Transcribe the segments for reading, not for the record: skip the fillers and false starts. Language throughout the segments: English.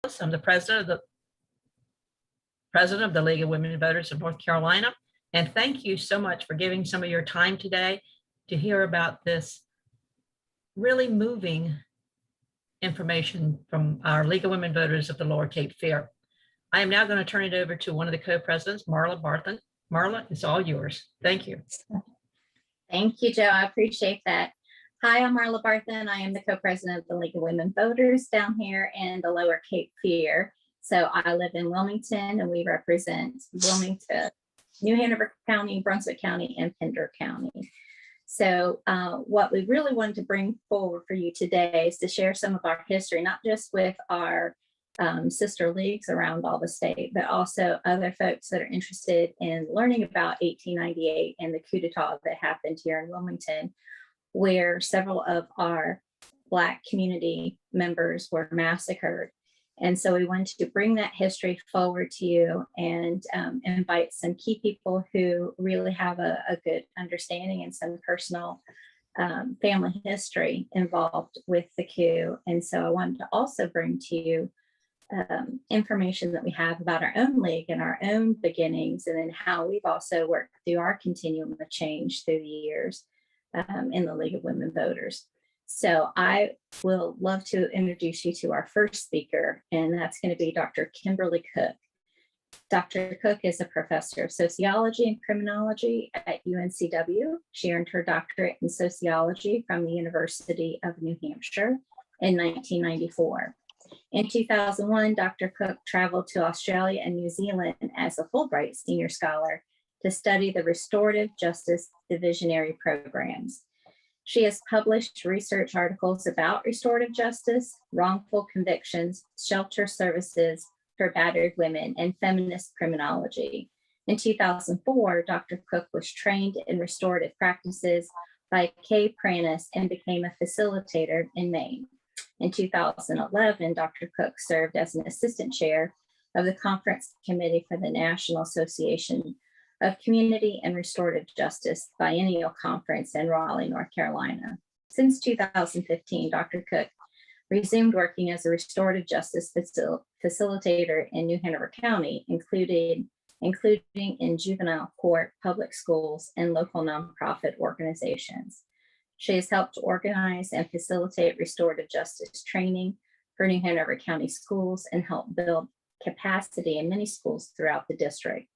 I'm the president of the League of Women Voters of North Carolina. And thank you so much for giving some of your time today to hear about this really moving information from our League of Women Voters of the Lower Cape Fear. I am now going to turn it over to one of the co-presidents, Marla Barthen. Marla, it's all yours. Thank you. Thank you, Joe. I appreciate that. Hi, I'm Marla Barthen. I am the co-president of the League of Women Voters down here in the Lower Cape Fear. So I live in Wilmington, and we represent Wilmington, New Hanover County, Brunswick County, and Pender County. So what we really wanted to bring forward for you today is to share some of our history, not just with our sister leagues around all the state, but also other folks that are interested in learning about 1898 and the coup d'etat that happened here in Wilmington, where several of our Black community members were massacred. And so we wanted to bring that history forward to you and invite some key people who really have a good understanding and some personal family history involved with the coup. And so I wanted to also bring to you information that we have about our own league and our own beginnings, and then how we've also worked through our continuum of change through the years in the League of Women Voters. So I will love to introduce you to our first speaker, and that's going to be Dr. Kimberly Cook. Dr. Cook is a professor of sociology and criminology at UNCW. She earned her doctorate in sociology from the University of New Hampshire in 1994. In 2001, Dr. Cook traveled to Australia and New Zealand as a Fulbright Senior Scholar to study the restorative justice divisionary programs. She has published research articles about restorative justice, wrongful convictions, shelter services for battered women, and feminist criminology. In 2004, Dr. Cook was trained in restorative practices by Kay Pranis and became a facilitator in Maine. In 2011, Dr. Cook served as an assistant chair of the Conference Committee for the National Association of Community and Restorative Justice Biennial Conference in Raleigh, North Carolina. Since 2015, Dr. Cook resumed working as a restorative justice facilitator in New Hanover County, including in juvenile court, public schools, and local nonprofit organizations. She has helped organize and facilitate restorative justice training for New Hanover County schools and helped build capacity in many schools throughout the district.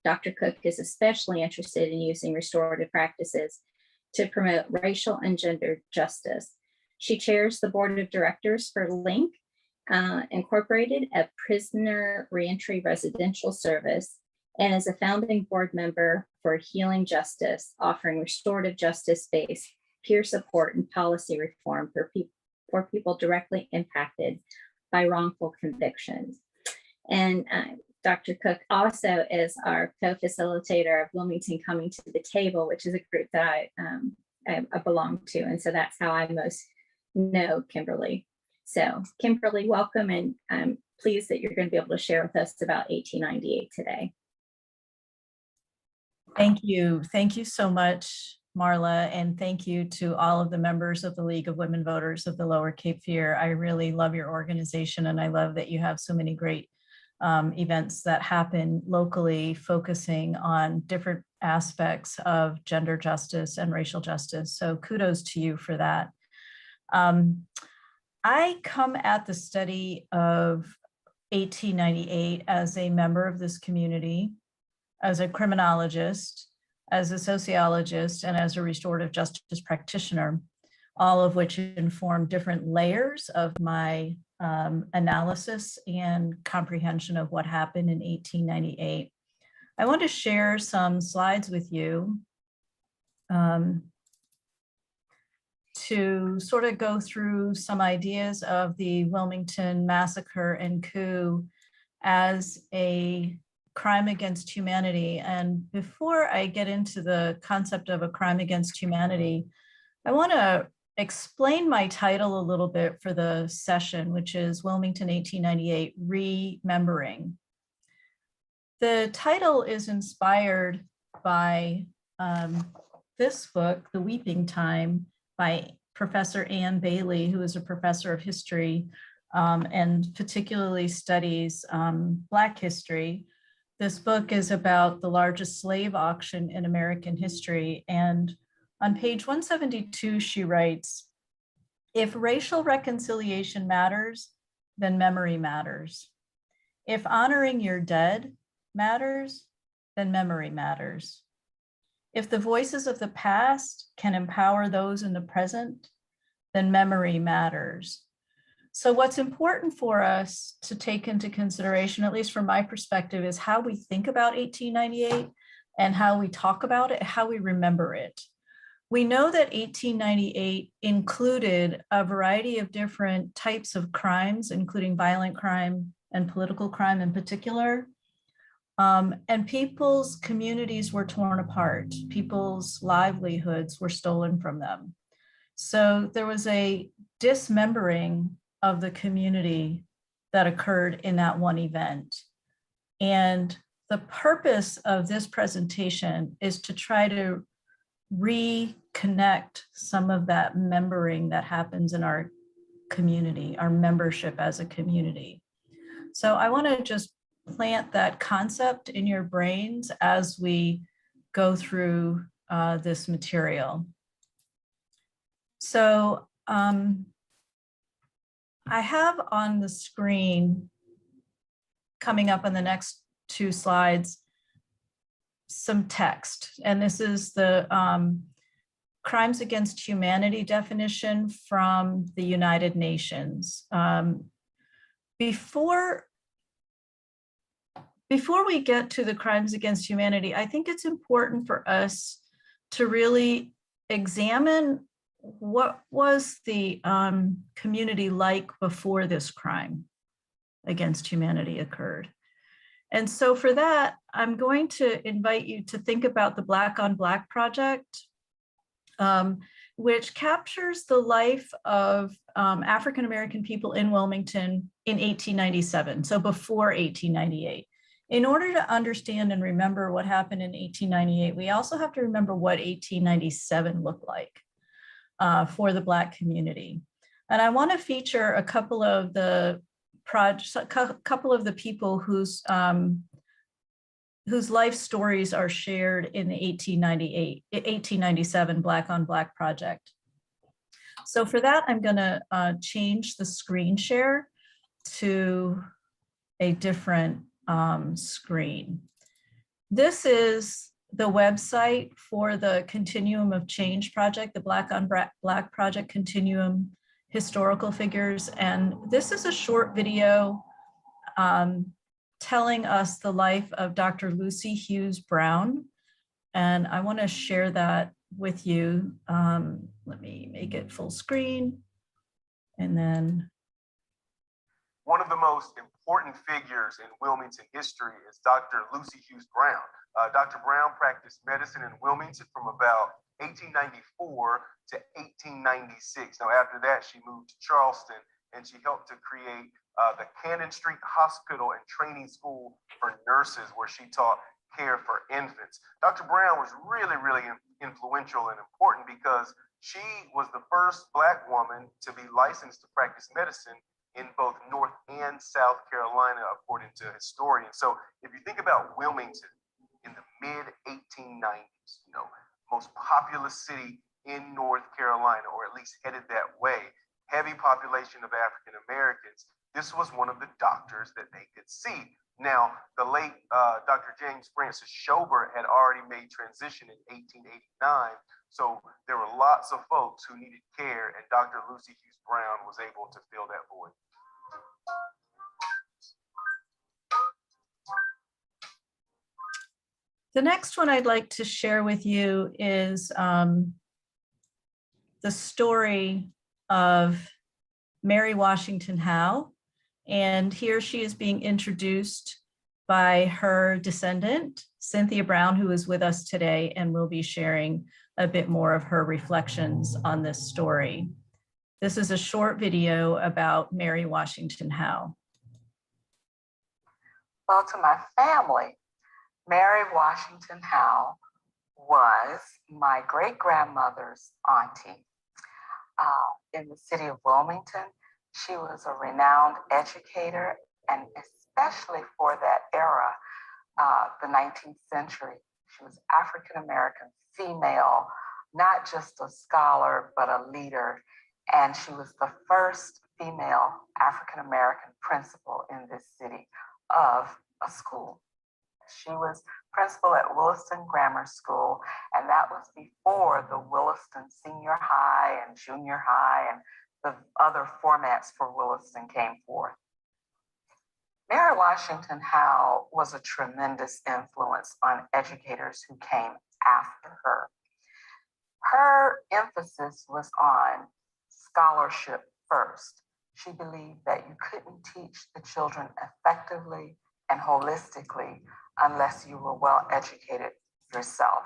Dr. Cook is especially interested in using restorative practices to promote racial and gender justice. She chairs the board of directors for LINK Incorporated, a prisoner reentry residential service, and is a founding board member for Healing Justice, offering restorative justice-based peer support and policy reform for people directly impacted by wrongful convictions. And Dr. Cook also is our co-facilitator of Wilmington Coming to the Table, which is a group that I belong to. And so that's how I most know Kimberly. So Kimberly, welcome, and I'm pleased that you're going to be able to share with us about 1898 today. Thank you. Thank you so much, Marla, and thank you to all of the members of the League of Women Voters of the Lower Cape Fear. I really love your organization, and I love that you have so many great events that happen locally, focusing on different aspects of gender justice and racial justice. So kudos to you for that. I come at the study of 1898 as a member of this community, as a criminologist, as a sociologist, and as a restorative justice practitioner, all of which inform different layers of my analysis and comprehension of what happened in 1898. I want to share some slides with you to sort of go through some ideas of the Wilmington Massacre and Coup as a crime against humanity. And before I get into the concept of a crime against humanity, I want to explain my title a little bit for the session, which is Wilmington 1898, Remembering. The title is inspired by this book, The Weeping Time, by Professor Ann Bailey, who is a professor of history and particularly studies Black history. This book is about the largest slave auction in American history. And on page 172, she writes, "If racial reconciliation matters, then memory matters. If honoring your dead matters, then memory matters. If the voices of the past can empower those in the present, then memory matters." So what's important for us to take into consideration, at least from my perspective, is how we think about 1898 and how we talk about it, how we remember it. We know that 1898 included a variety of different types of crimes, including violent crime and political crime in particular. And people's communities were torn apart. People's livelihoods were stolen from them. So there was a dismembering of the community that occurred in that one event. And the purpose of this presentation is to try to reconnect some of that membering that happens in our community, our membership as a community. So I want to just plant that concept in your brains as we go through this material. So I have on the screen, coming up on the next two slides, some text. And this is the Crimes Against Humanity definition from the United Nations. Before we get to the crimes against humanity, I think it's important for us to really examine what was the community like before this crime against humanity occurred. And so for that, I'm going to invite you to think about the Black on Black project, which captures the life of African-American people in Wilmington in 1897, so before 1898. In order to understand and remember what happened in 1898, we also have to remember what 1897 looked like for the Black community. And I want to feature a couple of the people whose life stories are shared in the 1897 Black on Black project. So for that, I'm going to change the screen share to a different screen. This is the website for the Continuum of Change project, the Black on Black project Continuum historical figures. And this is a short video telling us the life of Dr. Lucy Hughes Brown. And I want to share that with you. Let me make it full screen. And then. One of the most important figures in Wilmington history is Dr. Lucy Hughes Brown. Dr. Brown practiced medicine in Wilmington from about 1894 to 1896. Now, after that, she moved to Charleston and she helped to create the Cannon Street Hospital and Training School for Nurses, where she taught care for infants. Dr. Brown was really, really influential and important because she was the first Black woman to be licensed to practice medicine in both North and South Carolina, according to historians. So if you think about Wilmington in the mid-1890s, most populous city in North Carolina, or at least headed that way, heavy population of African Americans, this was one of the doctors that they could see. Now, the late Dr. James Francis Schobert had already made transition in 1889, so there were lots of folks who needed care, and Dr. Lucy Hughes Brown was able to fill that void. The next one I'd like to share with you is the story of Mary Washington Howe. And here she is being introduced by her descendant, Cynthia Brown, who is with us today and will be sharing a bit more of her reflections on this story. This is a short video about Mary Washington Howe. Well, to my family, Mary Washington Howe was my great-grandmother's auntie. In the city of Wilmington, She was a renowned educator, and especially for that era, the 19th century, she was African-American, female, not just a scholar, but a leader. And she was the first female African-American principal in this city of a school. She was principal at Williston Grammar School, and that was before the Williston Senior High and Junior High and the other formats for Williston came forth. Mary Washington Howe was a tremendous influence on educators who came after her. Her emphasis was on scholarship first. She believed that you couldn't teach the children effectively and holistically unless you were well educated yourself.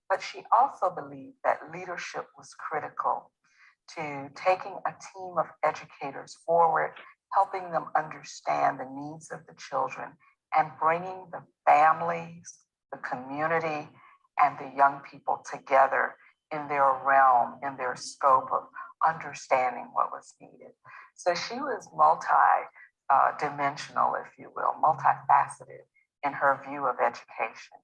But she also believed that leadership was critical to taking a team of educators forward, helping them understand the needs of the children, and bringing the families, the community, and the young people together in their realm, in their scope of understanding what was needed. So she was multi-dimensional, if you will, multifaceted in her view of education.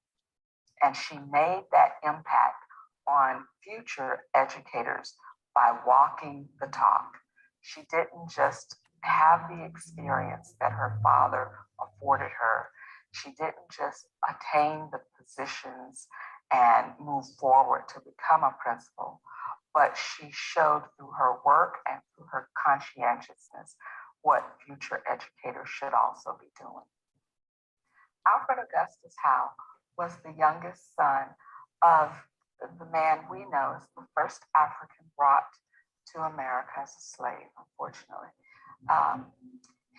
And she made that impact on future educators by walking the talk. She didn't just have the experience that her father afforded her. She didn't just attain the positions and move forward to become a principal, but she showed through her work and through her conscientiousness what future educators should also be doing. Alfred Augustus Howe was the youngest son of the man we know as the first African brought to America as a slave, unfortunately.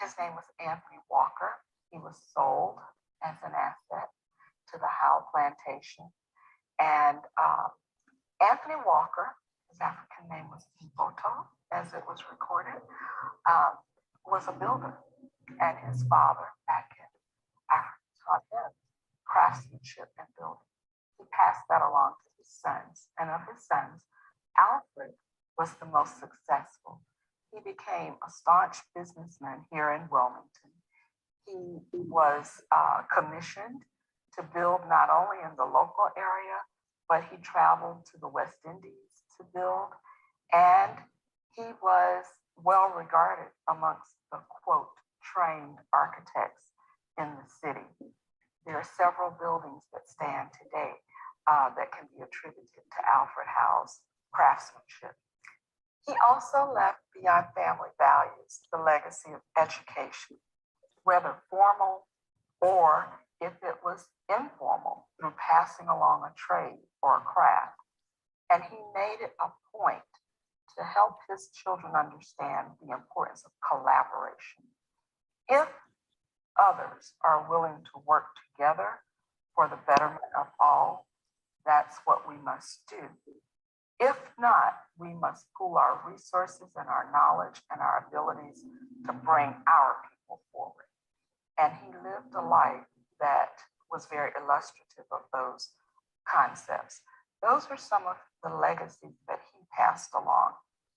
His name was Anthony Walker. He was sold as an asset to the Howe plantation. And Anthony Walker, his African name was Mboto, as it was recorded, was a builder. And his father back in Africa taught him craftsmanship and building. He passed that along to his sons. And of his sons, Alfred was the most successful. He became a staunch businessman here in Wilmington. He was commissioned to build not only in the local area, but he traveled to the West Indies to build. And he was well regarded amongst the, quote, trained architects in the city. There are several buildings that stand today that can be attributed to Alfred Howe's craftsmanship. He also left beyond family values the legacy of education, whether formal or if it was informal, through passing along a trade or a craft. And he made it a point to help his children understand the importance of collaboration. If others are willing to work together for the betterment of all, that's what we must do. If not, we must pool our resources and our knowledge and our abilities to bring our people forward. And he lived a life that was very illustrative of those concepts. Those are some of the legacies that he passed along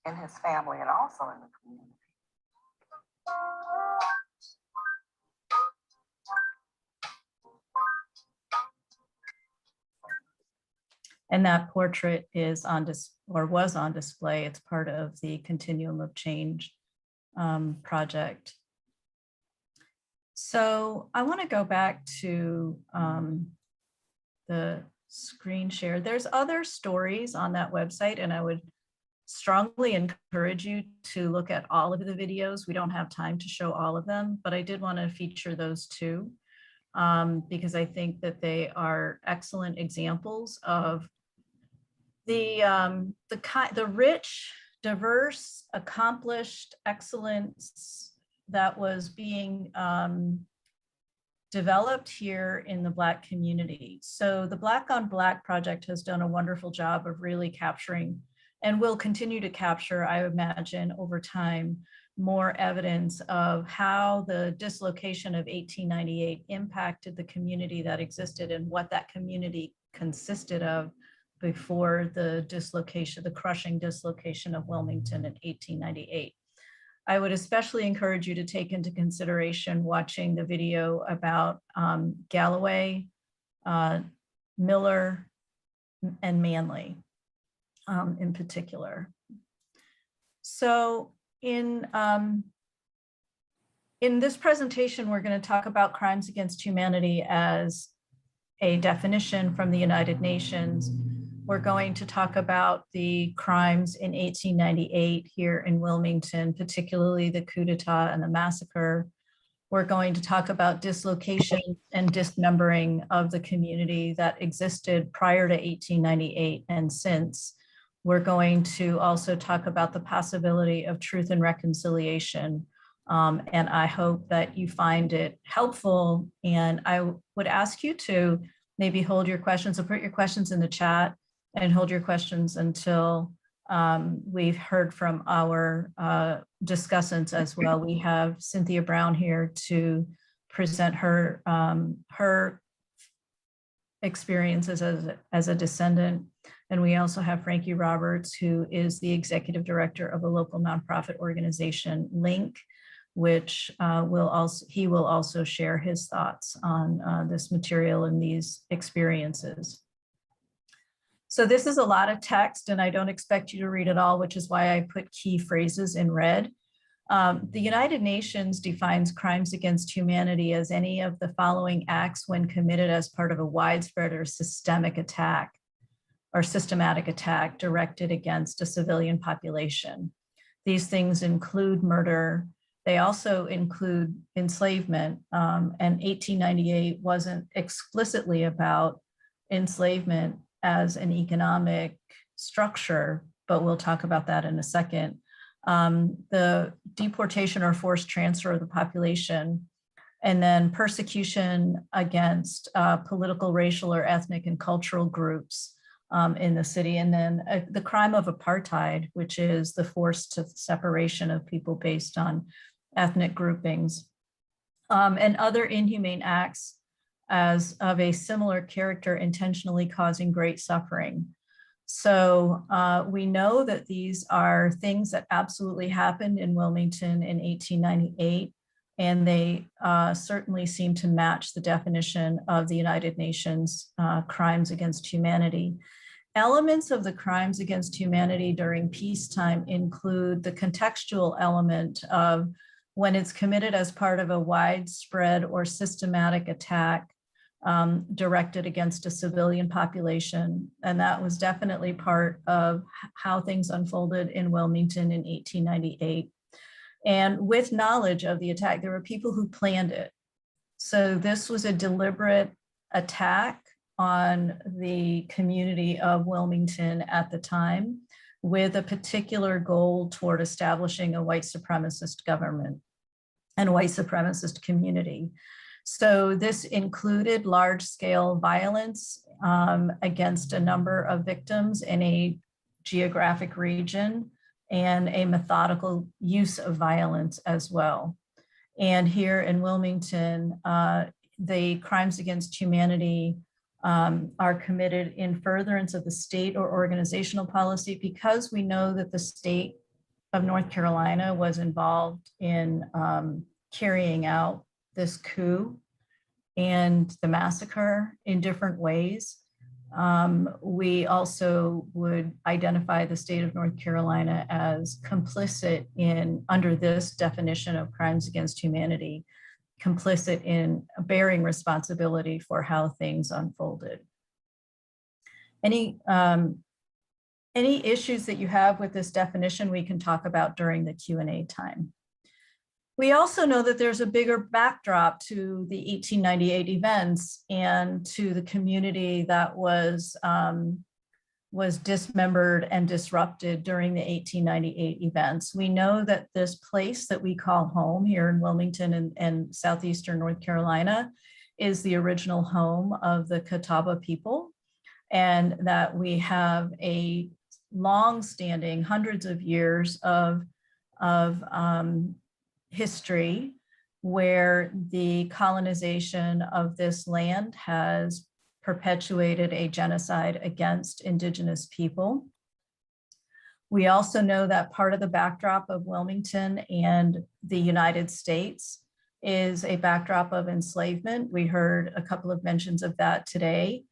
in his family and also in the community. And that portrait is on was on display. It's part of the Continuum of Change project. So I want to go back to the screen share. There's other stories on that website, and I would strongly encourage you to look at all of the videos. We don't have time to show all of them, but I did want to feature those two because I think that they are excellent examples of the rich, diverse, accomplished excellence that was being developed here in the Black community. So the Black on Black project has done a wonderful job of really capturing, and will continue to capture, I imagine, over time, more evidence of how the dislocation of 1898 impacted the community that existed and what that community consisted of before the dislocation, the crushing dislocation of Wilmington in 1898. I would especially encourage you to take into consideration watching the video about Galloway, Miller, and Manley in particular. So in this presentation, we're going to talk about crimes against humanity as a definition from the United Nations. We're going to talk about the crimes in 1898 here in Wilmington, particularly the coup d'etat and the massacre. We're going to talk about dislocation and dismembering of the community that existed prior to 1898 and since. We're going to also talk about the possibility of truth and reconciliation. And I hope that you find it helpful. And I would ask you to maybe hold your questions or put your questions in the chat and hold your questions until we've heard from our discussants as well. We have Cynthia Brown here to present her experiences as a descendant. And we also have Frankie Roberts, who is the executive director of a local nonprofit organization, Link, which he will also share his thoughts on this material and these experiences. So this is a lot of text, and I don't expect you to read it all, which is why I put key phrases in red. The United Nations defines crimes against humanity as any of the following acts when committed as part of a widespread or systematic attack directed against a civilian population. These things include murder. They also include enslavement, and 1898 wasn't explicitly about enslavement as an economic structure, but we'll talk about that in a second. The deportation or forced transfer of the population, and then persecution against political, racial, or ethnic and cultural groups in the city. And then the crime of apartheid, which is the forced separation of people based on ethnic groupings, and other inhumane acts as of a similar character intentionally causing great suffering. So we know that these are things that absolutely happened in Wilmington in 1898, and they certainly seem to match the definition of the United Nations crimes against humanity. Elements of the crimes against humanity during peacetime include the contextual element of when it's committed as part of a widespread or systematic attack directed against a civilian population. And that was definitely part of how things unfolded in Wilmington in 1898. And with knowledge of the attack, there were people who planned it. So this was a deliberate attack on the community of Wilmington at the time, with a particular goal toward establishing a white supremacist government and a white supremacist community. So this included large-scale violence against a number of victims in a geographic region and a methodical use of violence as well. And here in Wilmington, the crimes against humanity are committed in furtherance of the state or organizational policy, because we know that the state of North Carolina was involved in carrying out this coup and the massacre in different ways. We also would identify the state of North Carolina as complicit in, under this definition of crimes against humanity, complicit in bearing responsibility for how things unfolded. Any issues that you have with this definition, we can talk about during the Q&A time. We also know that there's a bigger backdrop to the 1898 events and to the community that was dismembered and disrupted during the 1898 events. We know that this place that we call home here in Wilmington and southeastern North Carolina is the original home of the Catawba people, and that we have a long-standing, hundreds of years of history where the colonization of this land has perpetuated a genocide against indigenous people. We also know that part of the backdrop of Wilmington and the United States is a backdrop of enslavement. We heard a couple of mentions of that today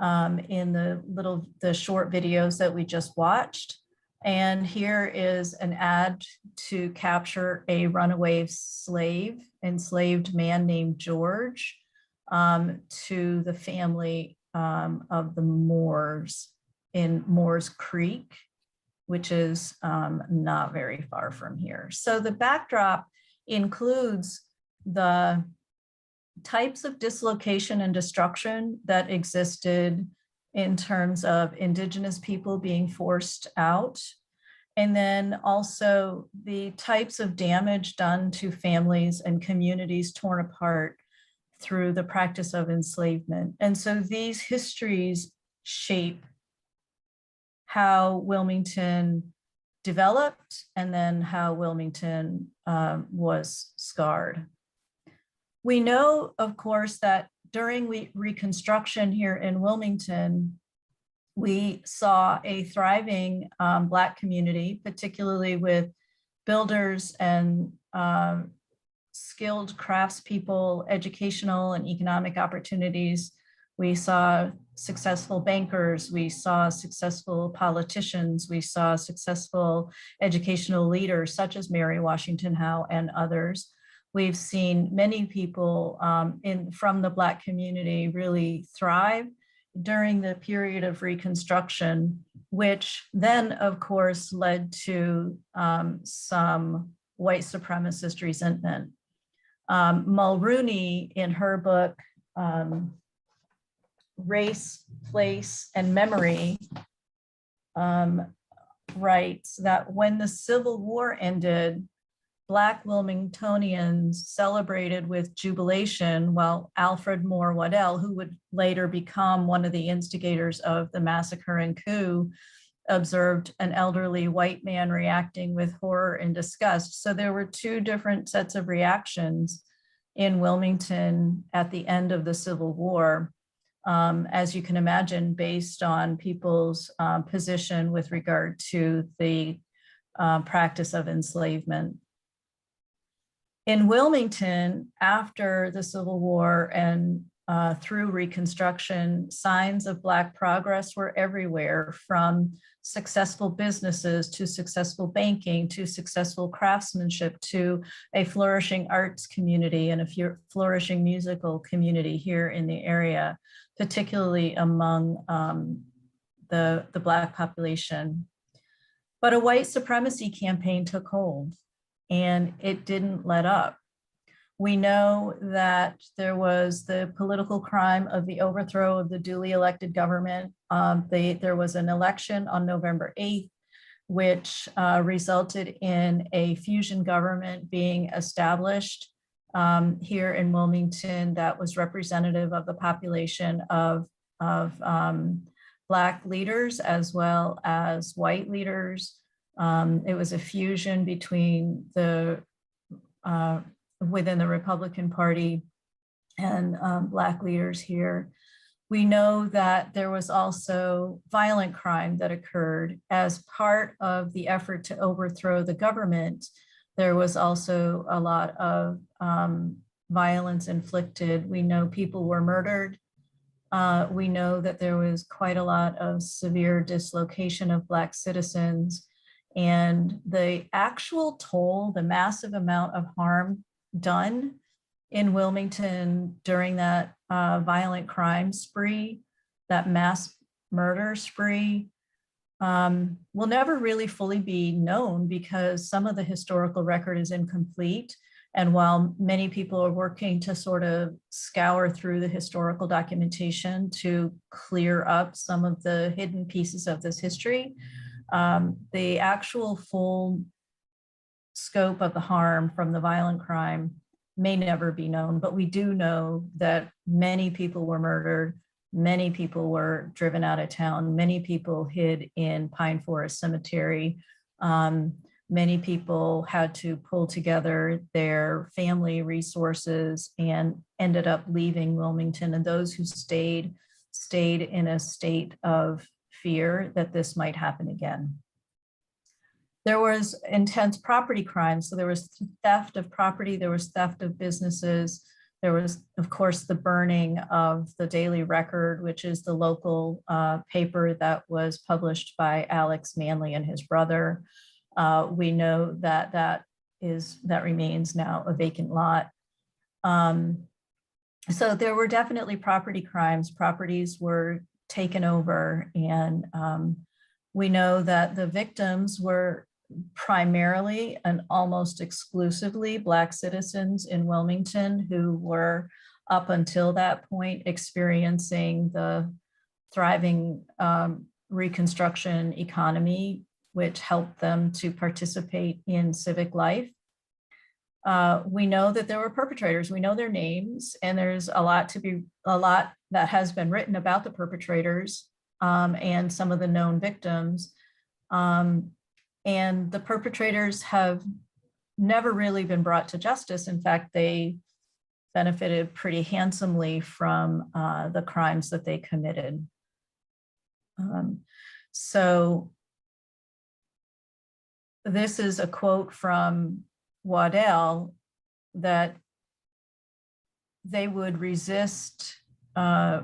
in the short videos that we just watched. And here is an ad to capture a runaway enslaved man named George, to the family of the Moors in Moores Creek, which is not very far from here. So the backdrop includes the types of dislocation and destruction that existed in terms of indigenous people being forced out, and then also the types of damage done to families and communities torn apart through the practice of enslavement. And so these histories shape how Wilmington developed and then how Wilmington was scarred. We know, of course, that during Reconstruction here in Wilmington, we saw a thriving Black community, particularly with builders and skilled craftspeople, educational and economic opportunities. We saw successful bankers, we saw successful politicians, we saw successful educational leaders such as Mary Washington Howe and others. We've seen many people from the Black community really thrive during the period of Reconstruction, which then, of course, led to some white supremacist resentment. Mulrooney, in her book, Race, Place, and Memory, writes that when the Civil War ended, Black Wilmingtonians celebrated with jubilation, while Alfred Moore Waddell, who would later become one of the instigators of the massacre and coup, observed an elderly white man reacting with horror and disgust. So there were two different sets of reactions in Wilmington at the end of the Civil War, as you can imagine, based on people's position with regard to the practice of enslavement. In Wilmington, after the Civil War and through Reconstruction, signs of Black progress were everywhere, from successful businesses to successful banking to successful craftsmanship to a flourishing arts community and a flourishing musical community here in the area, particularly among the Black population. But a white supremacy campaign took hold, and it didn't let up. We know that there was the political crime of the overthrow of the duly elected government. There was an election on November 8th, which resulted in a fusion government being established here in Wilmington that was representative of the population of Black leaders as well as white leaders. It was a fusion between the within the Republican Party and Black leaders here. We know that there was also violent crime that occurred as part of the effort to overthrow the government. There was also a lot of violence inflicted. We know people were murdered. We know that there was quite a lot of severe dislocation of Black citizens, and the actual toll, the massive amount of harm done in Wilmington during that violent crime spree, that mass murder spree, will never really fully be known because some of the historical record is incomplete. And while many people are working to sort of scour through the historical documentation to clear up some of the hidden pieces of this history, the actual full scope of the harm from the violent crime may never be known, but we do know that many people were murdered, many people were driven out of town, many people hid in Pine Forest Cemetery, many people had to pull together their family resources and ended up leaving Wilmington, and those who stayed in a state of fear that this might happen again. There was intense property crime. So there was theft of property, there was theft of businesses. There was, of course, the burning of the Daily Record, which is the local paper that was published by Alex Manley and his brother. We know that that remains now a vacant lot. So there were definitely property crimes. Properties were taken over, and we know that the victims were primarily and almost exclusively Black citizens in Wilmington who were, up until that point, experiencing the thriving Reconstruction economy, which helped them to participate in civic life. We know that there were perpetrators. We know their names, and there's a lot that has been written about the perpetrators and some of the known victims. And the perpetrators have never really been brought to justice. In fact, they benefited pretty handsomely from the crimes that they committed. So this is a quote from Waddell, that they would resist Negro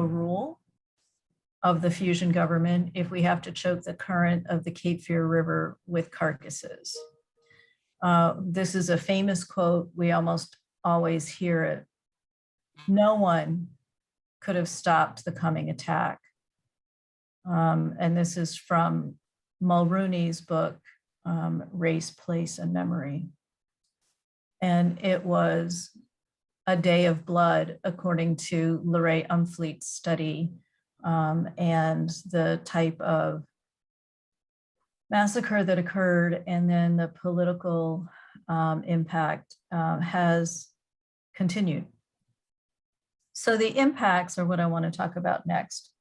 rule of the fusion government if we have to choke the current of the Cape Fear River with carcasses. This is a famous quote. We almost always hear it. No one could have stopped the coming attack. And this is from Mulrooney's book, Race, Place, and Memory. And it was a day of blood, according to Lorraine Umfleet's study, and the type of massacre that occurred, and then the political impact has continued. So the impacts are what I want to talk about next.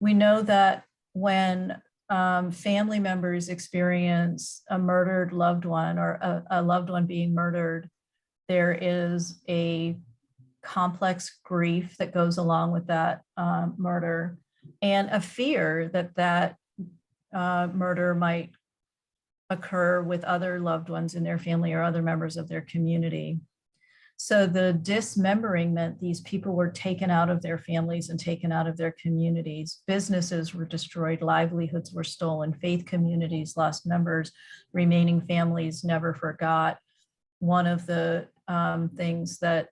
We know that when family members experience a murdered loved one, or a loved one being murdered, there is a complex grief that goes along with that murder, and a fear that that murder might occur with other loved ones in their family or other members of their community. So the dismembering meant these people were taken out of their families and taken out of their communities. Businesses were destroyed, livelihoods were stolen, faith communities lost members, remaining families never forgot. One of the things that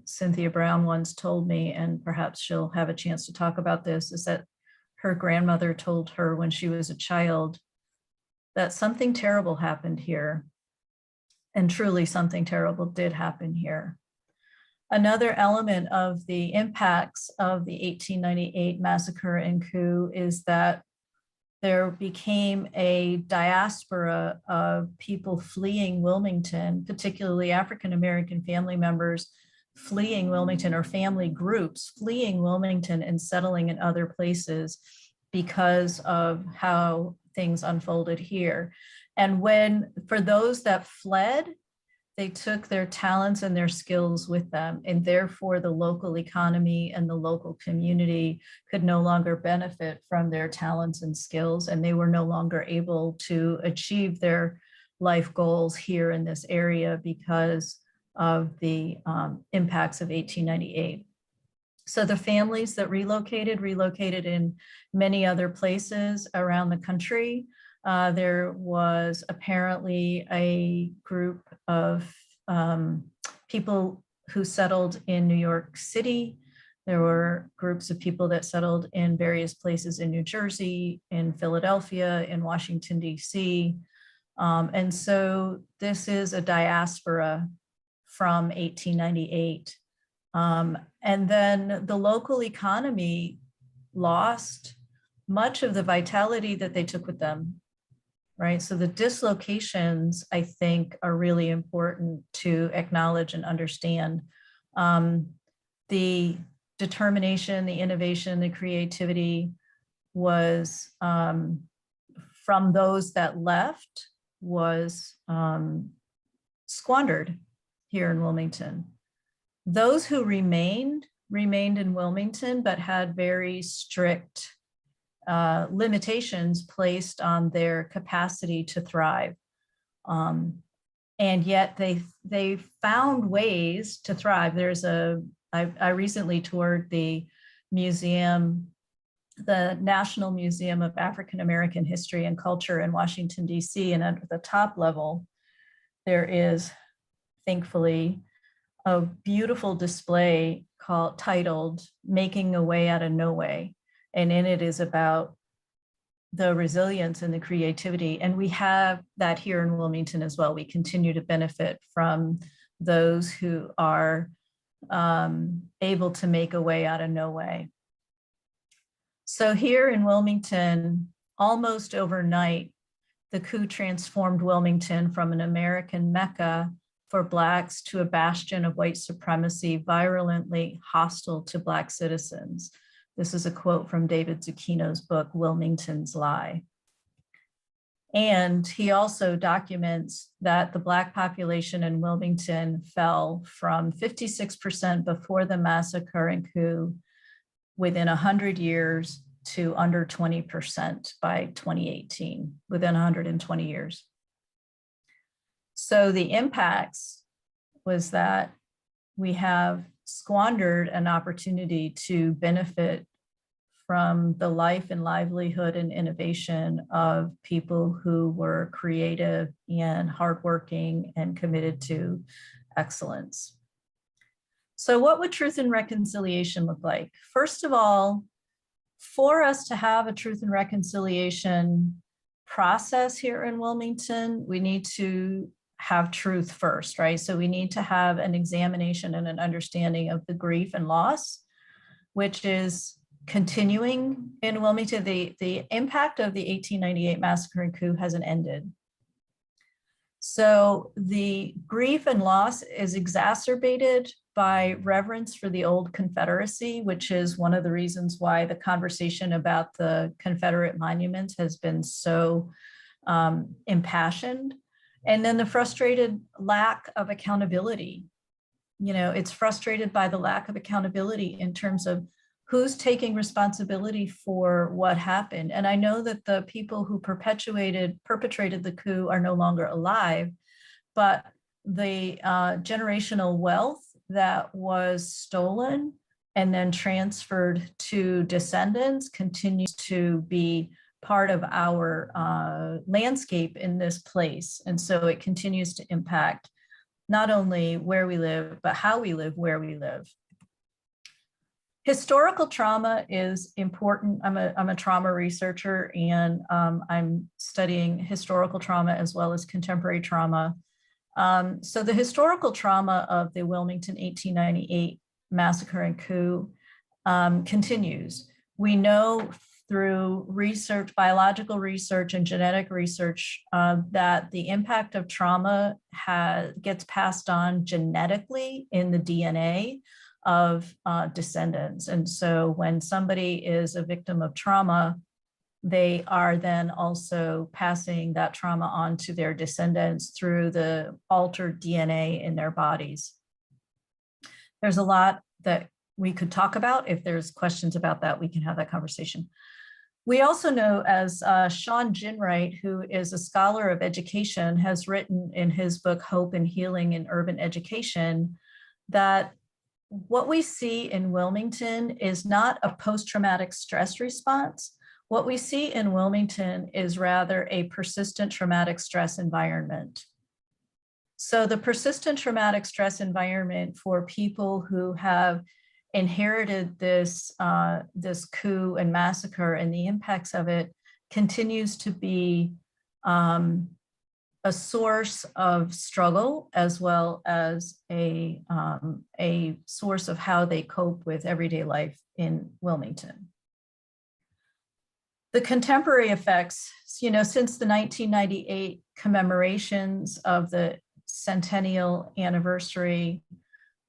Cynthia Brown once told me, and perhaps she'll have a chance to talk about this, is that her grandmother told her when she was a child that something terrible happened here. And truly something terrible did happen here. Another element of the impacts of the 1898 massacre and coup is that there became a diaspora of people fleeing Wilmington, particularly African-American family members fleeing Wilmington, or family groups fleeing Wilmington and settling in other places because of how things unfolded here. And for those that fled, they took their talents and their skills with them, and therefore the local economy and the local community could no longer benefit from their talents and skills, and they were no longer able to achieve their life goals here in this area because of the impacts of 1898. So the families that relocated in many other places around the country. There was apparently a group of people who settled in New York City. There were groups of people that settled in various places in New Jersey, in Philadelphia, in Washington, D.C. And so this is a diaspora from 1898. And then the local economy lost much of the vitality that they took with them. Right, so the dislocations, I think, are really important to acknowledge and understand. The determination, the innovation, the creativity was from those that left was squandered here in Wilmington. Those who remained in Wilmington, but had very strict limitations placed on their capacity to thrive. And yet they found ways to thrive. I recently toured the museum, the National Museum of African American History and Culture in Washington, D.C. And at the top level, there is, thankfully, a beautiful display titled "Making a Way Out of No Way." And in it is about the resilience and the creativity. And we have that here in Wilmington as well. We continue to benefit from those who are able to make a way out of no way. So here in Wilmington, almost overnight, the coup transformed Wilmington from an American Mecca for Blacks to a bastion of white supremacy, virulently hostile to Black citizens. This is a quote from David Zucchino's book, Wilmington's Lie. And he also documents that the Black population in Wilmington fell from 56% before the massacre and coup within 100 years to under 20% by 2018, within 120 years. So the impacts was that we have squandered an opportunity to benefit from the life and livelihood and innovation of people who were creative and hardworking and committed to excellence. So what would truth and reconciliation look like? First of all, for us to have a truth and reconciliation process here in Wilmington, we need to have truth first, right? So we need to have an examination and an understanding of the grief and loss, which is continuing in Wilmington. The impact of the 1898 massacre and coup hasn't ended. So the grief and loss is exacerbated by reverence for the old Confederacy, which is one of the reasons why the conversation about the Confederate monuments has been so impassioned. And then the frustrated lack of accountability. You know, it's frustrated by the lack of accountability in terms of who's taking responsibility for what happened. And I know that the people who perpetrated the coup are no longer alive, but the generational wealth that was stolen and then transferred to descendants continues to be part of our landscape in this place. And so it continues to impact not only where we live, but how we live where we live. Historical trauma is important. I'm a trauma researcher, and I'm studying historical trauma as well as contemporary trauma. So the historical trauma of the Wilmington 1898 massacre and coup continues. We know through research, biological research and genetic research, that the impact of trauma gets passed on genetically in the DNA of descendants. And so when somebody is a victim of trauma, they are then also passing that trauma on to their descendants through the altered DNA in their bodies. There's a lot that we could talk about. If there's questions about that, we can have that conversation. We also know, as Sean Ginwright, who is a scholar of education, has written in his book, Hope and Healing in Urban Education, that what we see in Wilmington is not a post-traumatic stress response. What we see in Wilmington is rather a persistent traumatic stress environment. So the persistent traumatic stress environment for people who have inherited this coup and massacre and the impacts of it continues to be a source of struggle, as well as a source of how they cope with everyday life in Wilmington. The contemporary effects, you know, since the 1998 commemorations of the centennial anniversary,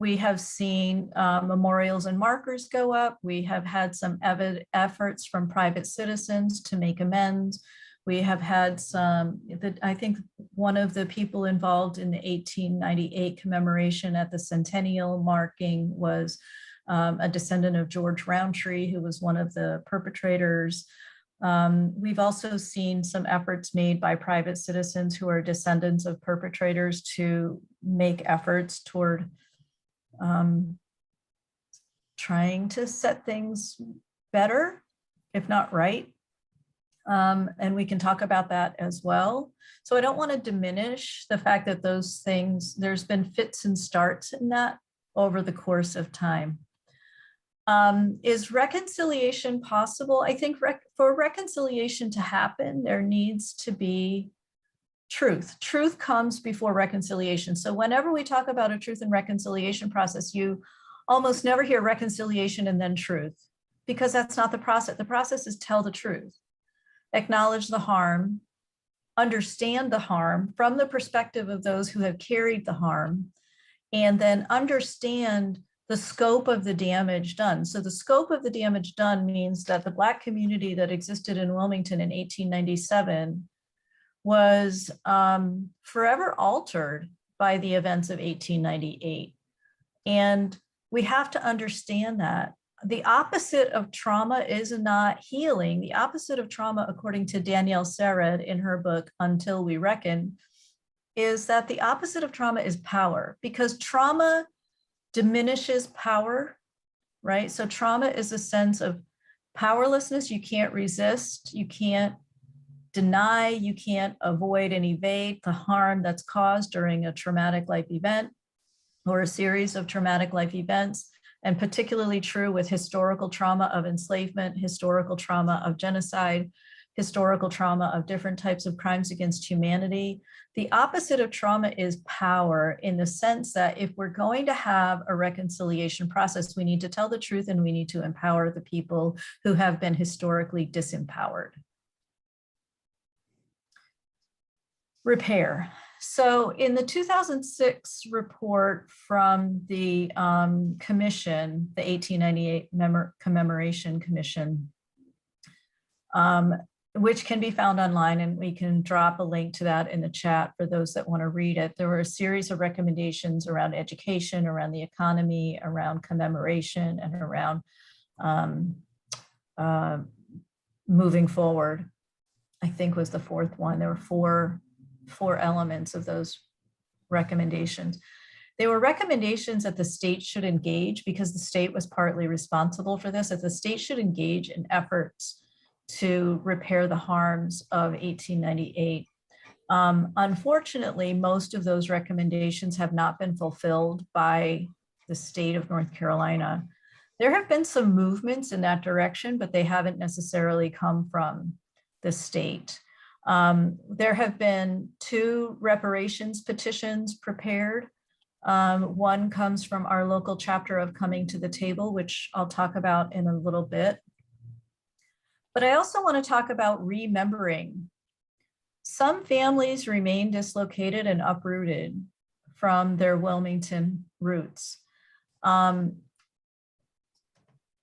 we have seen memorials and markers go up. We have had some efforts from private citizens to make amends. We have had some, I think one of the people involved in the 1898 commemoration at the centennial marking was a descendant of George Roundtree, who was one of the perpetrators. We've also seen some efforts made by private citizens who are descendants of perpetrators to make efforts toward trying to set things better, if not right. And we can talk about that as well. So I don't want to diminish the fact that those things, there's been fits and starts in that over the course of time. Is reconciliation possible? I think for reconciliation to happen, there needs to be truth. Truth comes before reconciliation. So whenever we talk about a truth and reconciliation process, you almost never hear reconciliation and then truth, because that's not the process. The process is tell the truth, acknowledge the harm, understand the harm from the perspective of those who have carried the harm, and then understand the scope of the damage done. So the scope of the damage done means that the Black community that existed in Wilmington in 1897 was forever altered by the events of 1898. And we have to understand that. The opposite of trauma is not healing. The opposite of trauma, according to Danielle Sered in her book, Until We Reckon, is that the opposite of trauma is power, because trauma diminishes power, right? So trauma is a sense of powerlessness. You can't resist, you can't deny, you can't avoid and evade the harm that's caused during a traumatic life event or a series of traumatic life events, and particularly true with historical trauma of enslavement, historical trauma of genocide, historical trauma of different types of crimes against humanity. The opposite of trauma is power, in the sense that if we're going to have a reconciliation process, we need to tell the truth and we need to empower the people who have been historically disempowered. Repair. So in the 2006 report from the commission, the 1898 Commemoration Commission, which can be found online, and we can drop a link to that in the chat for those that want to read it. There were a series of recommendations around education, around the economy, around commemoration, and around moving forward, I think was the fourth one. There were four elements of those recommendations. They were recommendations that the state should engage, because the state was partly responsible for this, that the state should engage in efforts to repair the harms of 1898. Unfortunately, most of those recommendations have not been fulfilled by the state of North Carolina. There have been some movements in that direction, but they haven't necessarily come from the state. There have been 2 reparations petitions prepared. One comes from our local chapter of Coming to the Table, which I'll talk about in a little bit. But I also want to talk about remembering. Some families remain dislocated and uprooted from their Wilmington roots.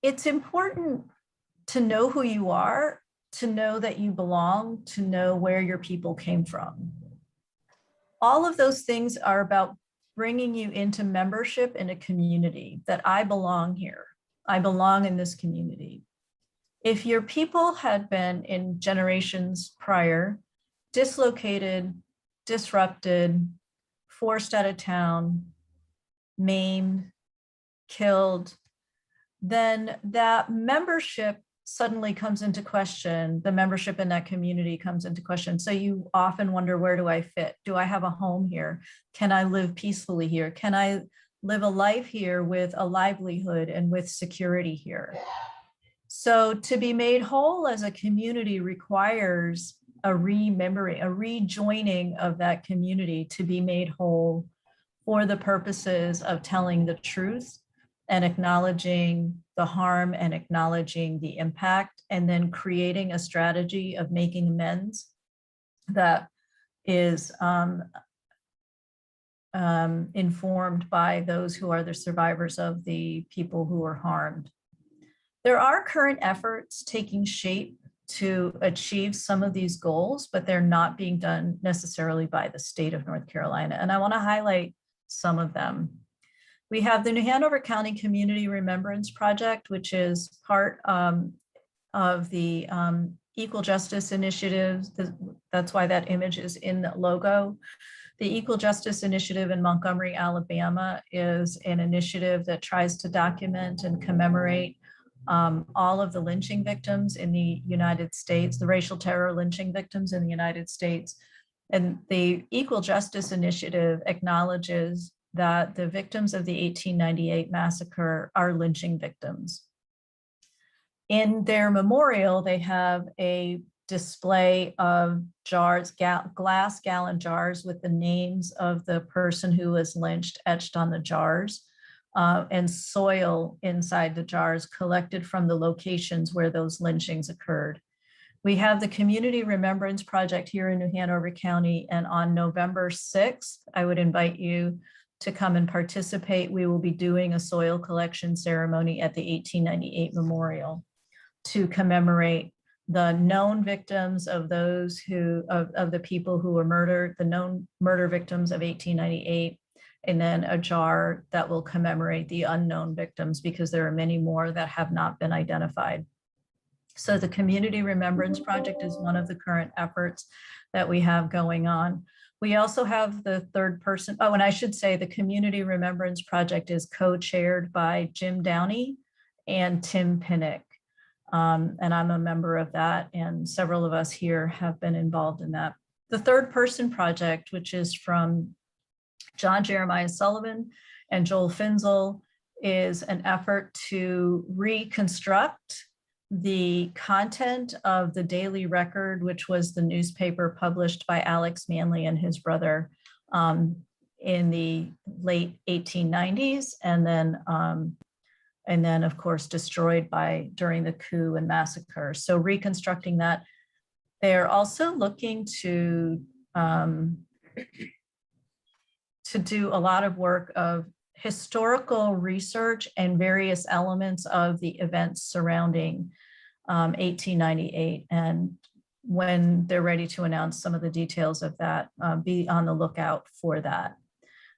It's important to know who you are, to know that you belong, to know where your people came from. All of those things are about bringing you into membership in a community, that I belong here. I belong in this community. If your people had been in generations prior, dislocated, disrupted, forced out of town, maimed, killed, then that membership suddenly comes into question. The membership in that community comes into question. So you often wonder, where do I fit? Do I have a home here? Can I live peacefully here? Can I live a life here with a livelihood and with security here? So to be made whole as a community requires a remembering, a rejoining of that community to be made whole for the purposes of telling the truth and acknowledging the harm and acknowledging the impact, and then creating a strategy of making amends that is informed by those who are the survivors of the people who were harmed. There are current efforts taking shape to achieve some of these goals, but they're not being done necessarily by the state of North Carolina. And I want to highlight some of them. We have the New Hanover County Community Remembrance Project, which is part of the equal justice initiatives. That's why that image is in the logo. The Equal Justice Initiative in Montgomery, Alabama is an initiative that tries to document and commemorate all of the lynching victims in the United States, the racial terror lynching victims in the United States. And the Equal Justice Initiative acknowledges that the victims of the 1898 massacre are lynching victims. In their memorial, they have a display of jars, glass gallon jars with the names of the person who was lynched etched on the jars, and soil inside the jars collected from the locations where those lynchings occurred. We have the Community Remembrance Project here in New Hanover County, and on November 6th, I would invite you to come and participate. We will be doing a soil collection ceremony at the 1898 memorial to commemorate the known victims of those who, of the people who were murdered, the known murder victims of 1898, and then a jar that will commemorate the unknown victims, because there are many more that have not been identified. So the Community Remembrance Project is one of the current efforts that we have going on. We also have the third person, oh, and I should say the Community Remembrance Project is co-chaired by Jim Downey and Tim Pinnock. And I'm a member of that, and several of us here have been involved in that. The Third Person Project, which is from John Jeremiah Sullivan and Joel Finzel, is an effort to reconstruct the content of the Daily Record, which was the newspaper published by Alex Manley and his brother in the late 1890s, and then of course destroyed during the coup and massacre. So reconstructing that. They're also looking to do a lot of work of historical research and various elements of the events surrounding 1898. And when they're ready to announce some of the details of that, be on the lookout for that.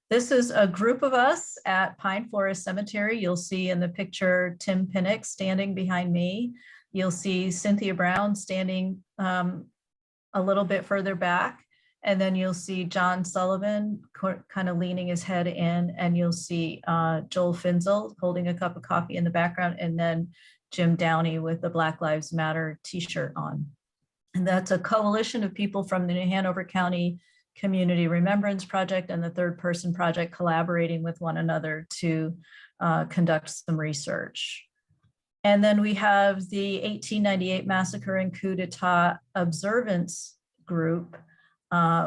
This is a group of us at Pine Forest Cemetery. You'll see in the picture Tim Pinnock standing behind me. You'll see Cynthia Brown standing a little bit further back. And then you'll see John Sullivan kind of leaning his head in, and you'll see Joel Finzel holding a cup of coffee in the background, and then Jim Downey with the Black Lives Matter t-shirt on. And that's a coalition of people from the New Hanover County Community Remembrance Project and the Third Person Project collaborating with one another to conduct some research. And then we have the 1898 Massacre and Coup d'etat Observance Group,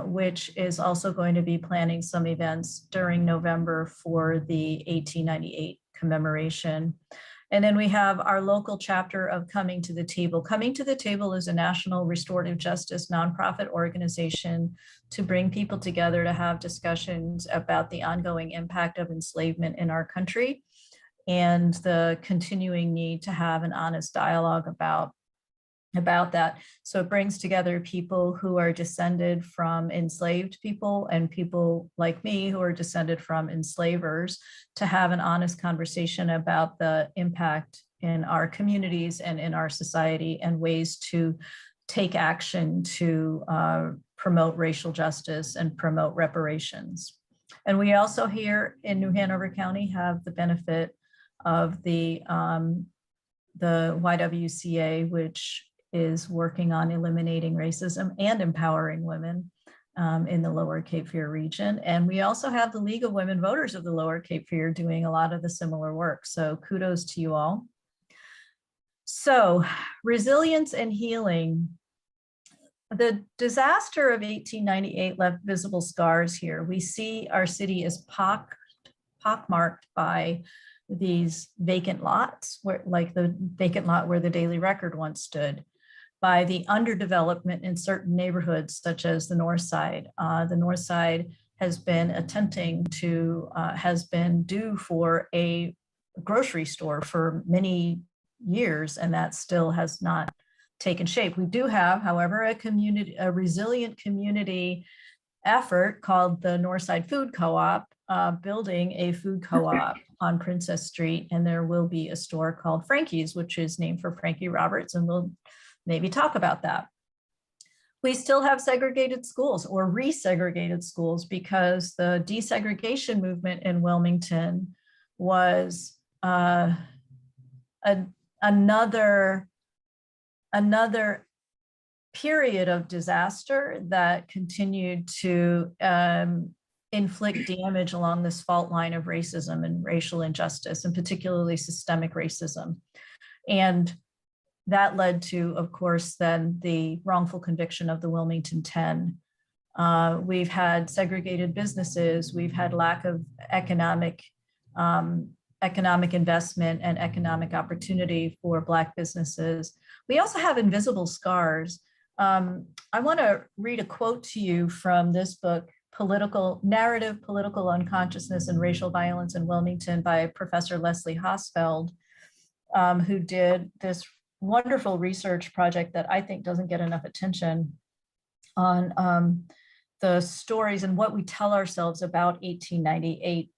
which is also going to be planning some events during November for the 1898 commemoration. And then we have our local chapter of Coming to the Table. Coming to the Table is a national restorative justice nonprofit organization to bring people together to have discussions about the ongoing impact of enslavement in our country and the continuing need to have an honest dialogue about that. So it brings together people who are descended from enslaved people and people like me who are descended from enslavers to have an honest conversation about the impact in our communities and in our society and ways to take action to promote racial justice and promote reparations. And we also here in New Hanover County have the benefit of the YWCA, which is working on eliminating racism and empowering women in the Lower Cape Fear region. And we also have the League of Women Voters of the Lower Cape Fear doing a lot of the similar work. So kudos to you all. So resilience and healing. The disaster of 1898 left visible scars here. We see our city is pockmarked by these vacant lots, like the vacant lot where the Daily Record once stood, by the underdevelopment in certain neighborhoods, such as the North Side. The North Side has been attempting to, has been due for a grocery store for many years, and that still has not taken shape. We do have, however, a resilient community effort called the Northside Food Co-op, building a food co-op on Princess Street, and there will be a store called Frankie's, which is named for Frankie Roberts, and we'll maybe talk about that. We still have segregated schools or resegregated schools because the desegregation movement in Wilmington was another period of disaster that continued to inflict damage along this fault line of racism and racial injustice, and particularly systemic racism. And that led to, of course, then the wrongful conviction of the Wilmington 10. We've had segregated businesses. We've had lack of economic investment and economic opportunity for Black businesses. We also have invisible scars. I want to read a quote to you from this book, Narrative, Political Unconsciousness and Racial Violence in Wilmington by Professor Leslie Hosfeld, who did this wonderful research project that I think doesn't get enough attention on the stories and what we tell ourselves about 1898.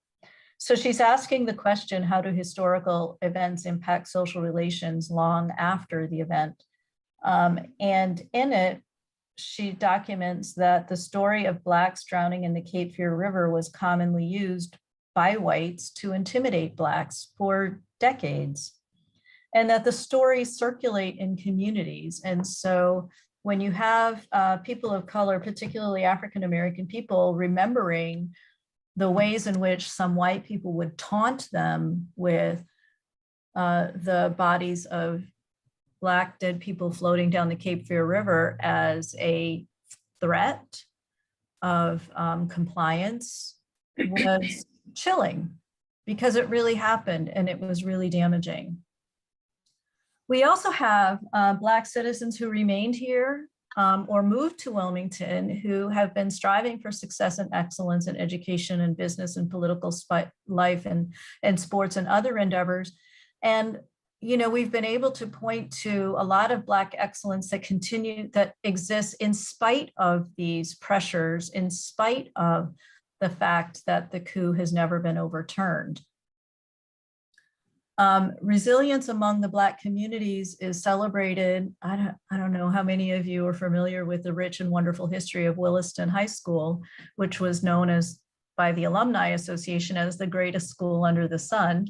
So she's asking the question, how do historical events impact social relations long after the event? And in it, she documents that the story of Blacks drowning in the Cape Fear River was commonly used by whites to intimidate Blacks for decades, and that the stories circulate in communities. And so when you have people of color, particularly African-American people, remembering the ways in which some white people would taunt them with the bodies of Black dead people floating down the Cape Fear River as a threat of compliance was chilling, because it really happened and it was really damaging. We also have Black citizens who remained here or moved to Wilmington, who have been striving for success and excellence in education and business and political life and sports and other endeavors. And you know, we've been able to point to a lot of Black excellence that exists in spite of these pressures, in spite of the fact that the coup has never been overturned. Resilience among the Black communities is celebrated. I don't know how many of you are familiar with the rich and wonderful history of Williston High School, which was known as by the Alumni Association as the greatest school under the sun.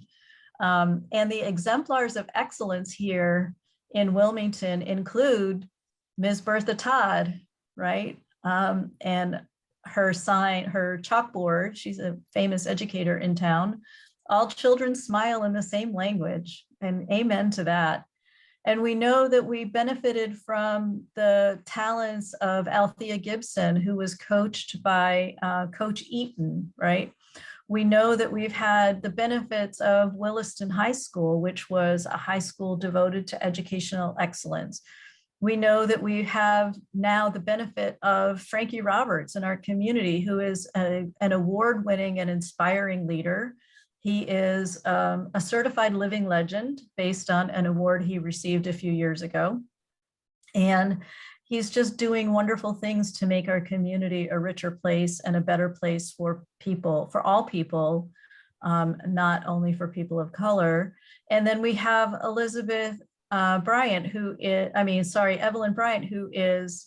And the exemplars of excellence here in Wilmington include Ms. Bertha Todd, right? And her sign, her chalkboard, she's a famous educator in town. All children smile in the same language, and amen to that. And we know that we benefited from the talents of Althea Gibson, who was coached by Coach Eaton, right? We know that we've had the benefits of Williston High School, which was a high school devoted to educational excellence. We know that we have now the benefit of Frankie Roberts in our community, who is an award-winning and inspiring leader. He is a certified living legend based on an award he received a few years ago. And he's just doing wonderful things to make our community a richer place and a better place for people, for all people, not only for people of color. And then we have Evelyn Bryant, who is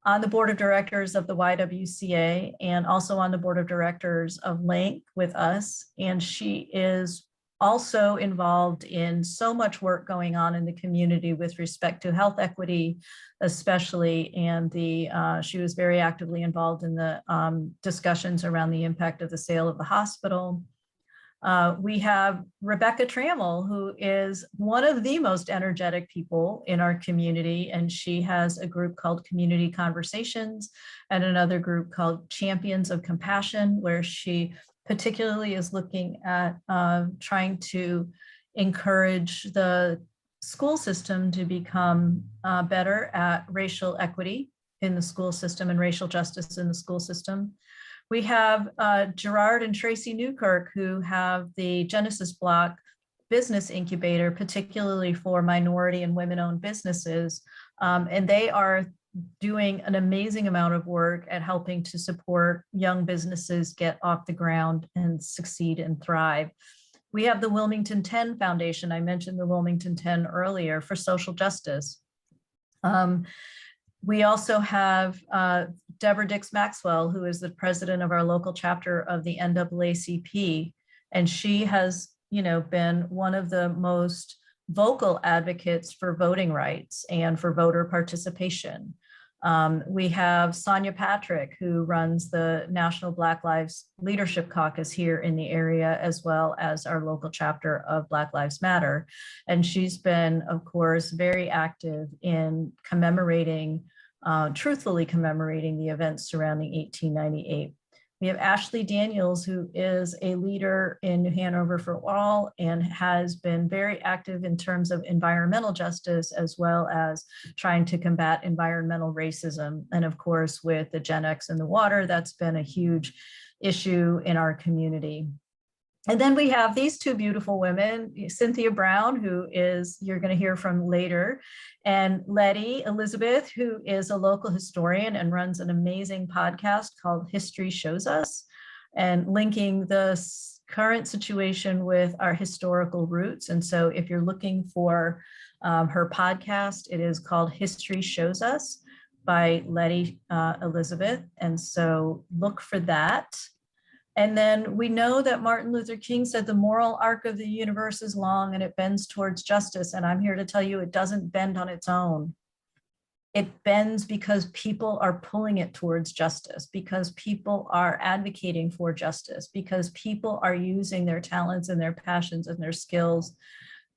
on the board of directors of the YWCA and also on the board of directors of LINC with us. And she is also involved in so much work going on in the community with respect to health equity, especially, and she was very actively involved in the discussions around the impact of the sale of the hospital. We have Rebecca Trammell, who is one of the most energetic people in our community, and she has a group called Community Conversations and another group called Champions of Compassion, where she particularly is looking at trying to encourage the school system to become better at racial equity in the school system and racial justice in the school system. We have Gerard and Tracy Newkirk, who have the Genesis Block business incubator, particularly for minority and women-owned businesses. And they are doing an amazing amount of work at helping to support young businesses get off the ground and succeed and thrive. We have the Wilmington 10 Foundation. I mentioned the Wilmington 10 earlier for social justice. We also have Deborah Dix Maxwell, who is the president of our local chapter of the NAACP, and she has, been one of the most vocal advocates for voting rights and for voter participation. We have Sonia Patrick, who runs the National Black Lives Leadership Caucus here in the area, as well as our local chapter of Black Lives Matter. And she's been, of course, very active in commemorating, truthfully commemorating the events surrounding 1898. We have Ashley Daniels, who is a leader in New Hanover for All and has been very active in terms of environmental justice, as well as trying to combat environmental racism. And of course, with the Gen X in the water, that's been a huge issue in our community. And then we have these two beautiful women, Cynthia Brown, who is, you're going to hear from later, and Letty Elizabeth, who is a local historian and runs an amazing podcast called History Shows Us, and linking the current situation with our historical roots. And so if you're looking for her podcast, it is called History Shows Us by Letty Elizabeth. And so look for that. And then we know that Martin Luther King said the moral arc of the universe is long and it bends towards justice. And I'm here to tell you it doesn't bend on its own. It bends because people are pulling it towards justice, because people are advocating for justice, because people are using their talents and their passions and their skills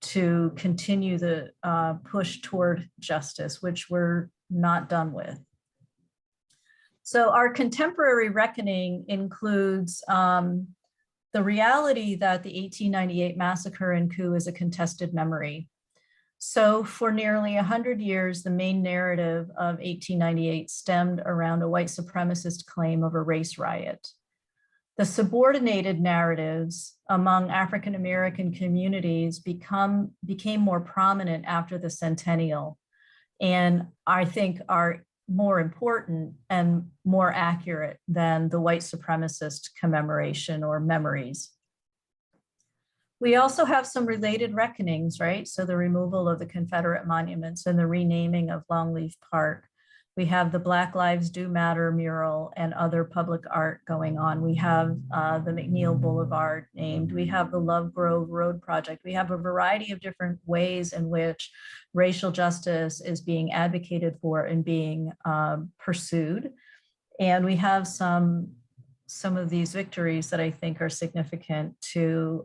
to continue the push toward justice, which we're not done with. So our contemporary reckoning includes the reality that the 1898 massacre and coup is a contested memory. So for nearly 100 years, the main narrative of 1898 stemmed around a white supremacist claim of a race riot. The subordinated narratives among African-American communities became more prominent after the centennial, and I think are more important and more accurate than the white supremacist commemoration or memories. We also have some related reckonings, right? So the removal of the Confederate monuments and the renaming of Longleaf Park. We have the Black Lives Do Matter mural and other public art going on. We have the McNeil Boulevard named. We have the Love Grove Road Project. We have a variety of different ways in which racial justice is being advocated for and being pursued. And we have some of these victories that I think are significant to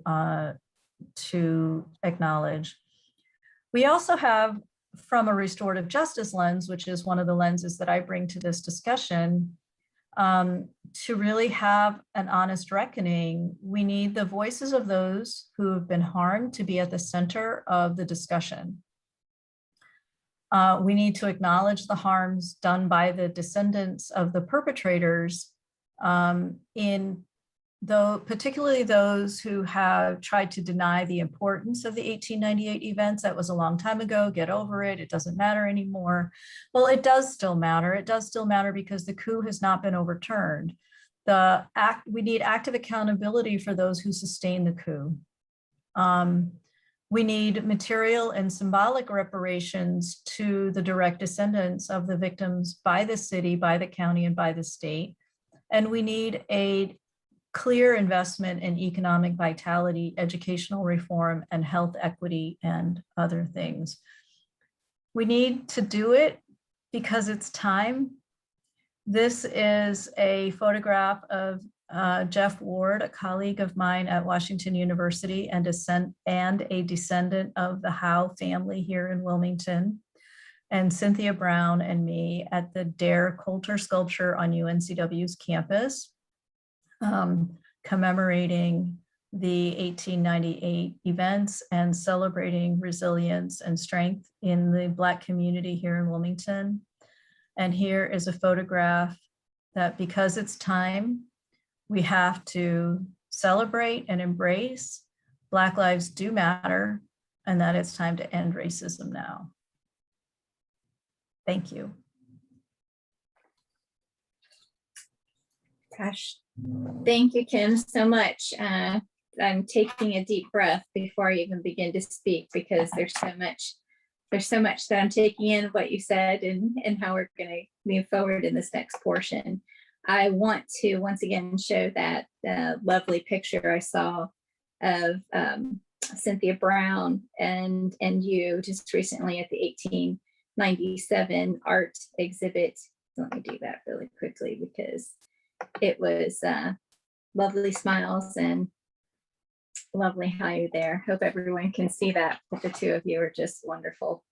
acknowledge. We also have, from a restorative justice lens, which is one of the lenses that I bring to this discussion, to really have an honest reckoning, we need the voices of those who have been harmed to be at the center of the discussion. We need to acknowledge the harms done by the descendants of the perpetrators, particularly those who have tried to deny the importance of the 1898 events. That was a long time ago. Get over it. It doesn't matter anymore. Well, it does still matter. It does still matter because the coup has not been overturned. We need active accountability for those who sustained the coup. We need material and symbolic reparations to the direct descendants of the victims by the city, by the county, and by the state. And we need a clear investment in economic vitality, educational reform, and health equity, and other things. We need to do it because it's time. This is a photograph of Jeff Ward, a colleague of mine at Washington University and a descendant of the Howe family here in Wilmington, and Cynthia Brown and me at the Dare Coulter sculpture on UNCW's campus, commemorating the 1898 events and celebrating resilience and strength in the Black community here in Wilmington. And here is a photograph that, because it's time, we have to celebrate and embrace Black lives do matter, and that it's time to end racism now. Thank you. Gosh, thank you, Kim, so much. I'm taking a deep breath before I even begin to speak because there's so much there's so much that I'm taking in what you said and how we're going to move forward in this next portion. I want to once again show that lovely picture I saw of Cynthia Brown and you just recently at the 1897 art exhibit. Let me do that really quickly because it was lovely smiles and lovely hi there. Hope everyone can see that, but the two of you are just wonderful.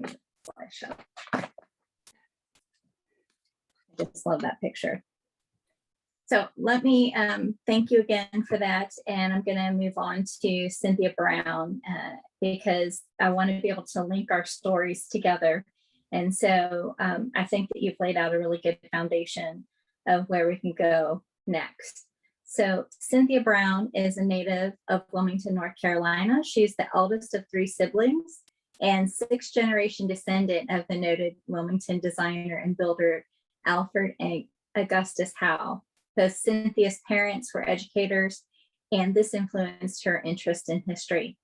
I just love that picture. So let me thank you again for that. And I'm going to move on to Cynthia Brown because I want to be able to link our stories together. And so I think that you've laid out a really good foundation of where we can go next. So Cynthia Brown is a native of Wilmington, North Carolina. She's the eldest of 3 siblings and 6th generation descendant of the noted Wilmington designer and builder Alfred and Augustus Howe. Both Cynthia's parents were educators, and this influenced her interest in history.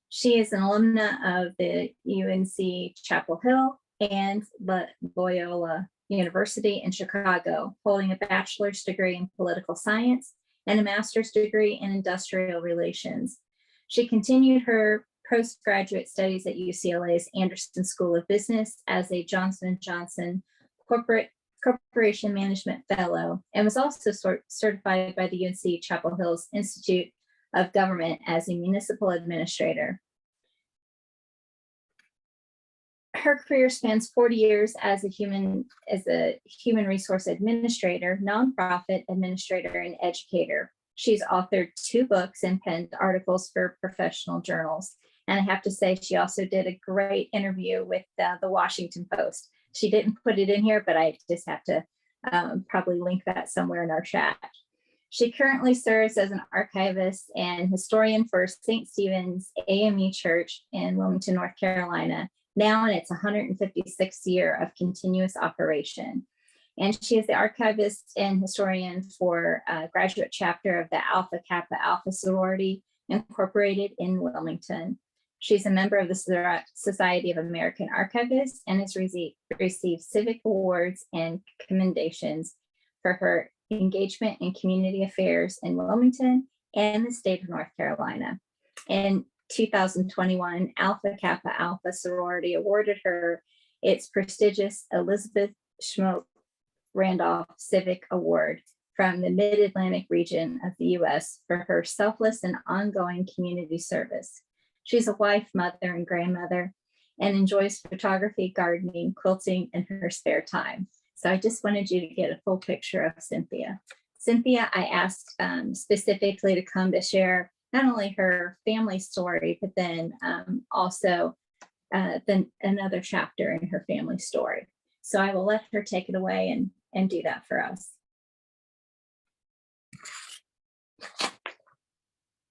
She is an alumna of the UNC Chapel Hill and Loyola University in Chicago, holding a bachelor's degree in political science and a master's degree in industrial relations. She continued her postgraduate studies at UCLA's Anderson School of Business as a Johnson & Johnson Corporation Management Fellow, and was also certified by the UNC Chapel Hill's Institute of Government as a municipal administrator. Her career spans 40 years as a human resource administrator, nonprofit administrator, and educator. She's authored 2 books and penned articles for professional journals. And I have to say, she also did a great interview with the Washington Post. She didn't put it in here, but I just have to probably link that somewhere in our chat. She currently serves as an archivist and historian for St. Stephen's AME Church in Wilmington, North Carolina, now in its 156th year of continuous operation. And she is the archivist and historian for a graduate chapter of the Alpha Kappa Alpha sorority incorporated in Wilmington. She's a member of the Society of American Archivists and has received civic awards and commendations for her engagement in community affairs in Wilmington and the state of North Carolina. In 2021, Alpha Kappa Alpha sorority awarded her its prestigious Elizabeth Schmoke Randolph Civic Award from the Mid-Atlantic region of the US for her selfless and ongoing community service. She's a wife, mother, and grandmother, and enjoys photography, gardening, quilting in her spare time. So I just wanted you to get a full picture of Cynthia. Cynthia, I asked specifically to come to share not only her family story, but then also another chapter in her family story. So I will let her take it away and do that for us.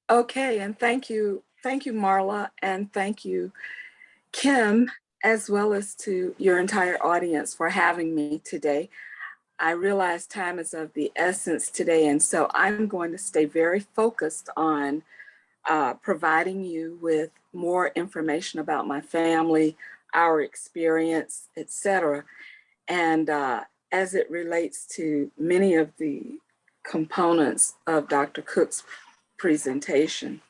Okay, and thank you, Marla, and thank you, Kim, as well as to your entire audience for having me today. I realize time is of the essence today, and so I'm going to stay very focused on providing you with more information about my family, our experience, etc. And as it relates to many of the components of Dr. Cook's presentation.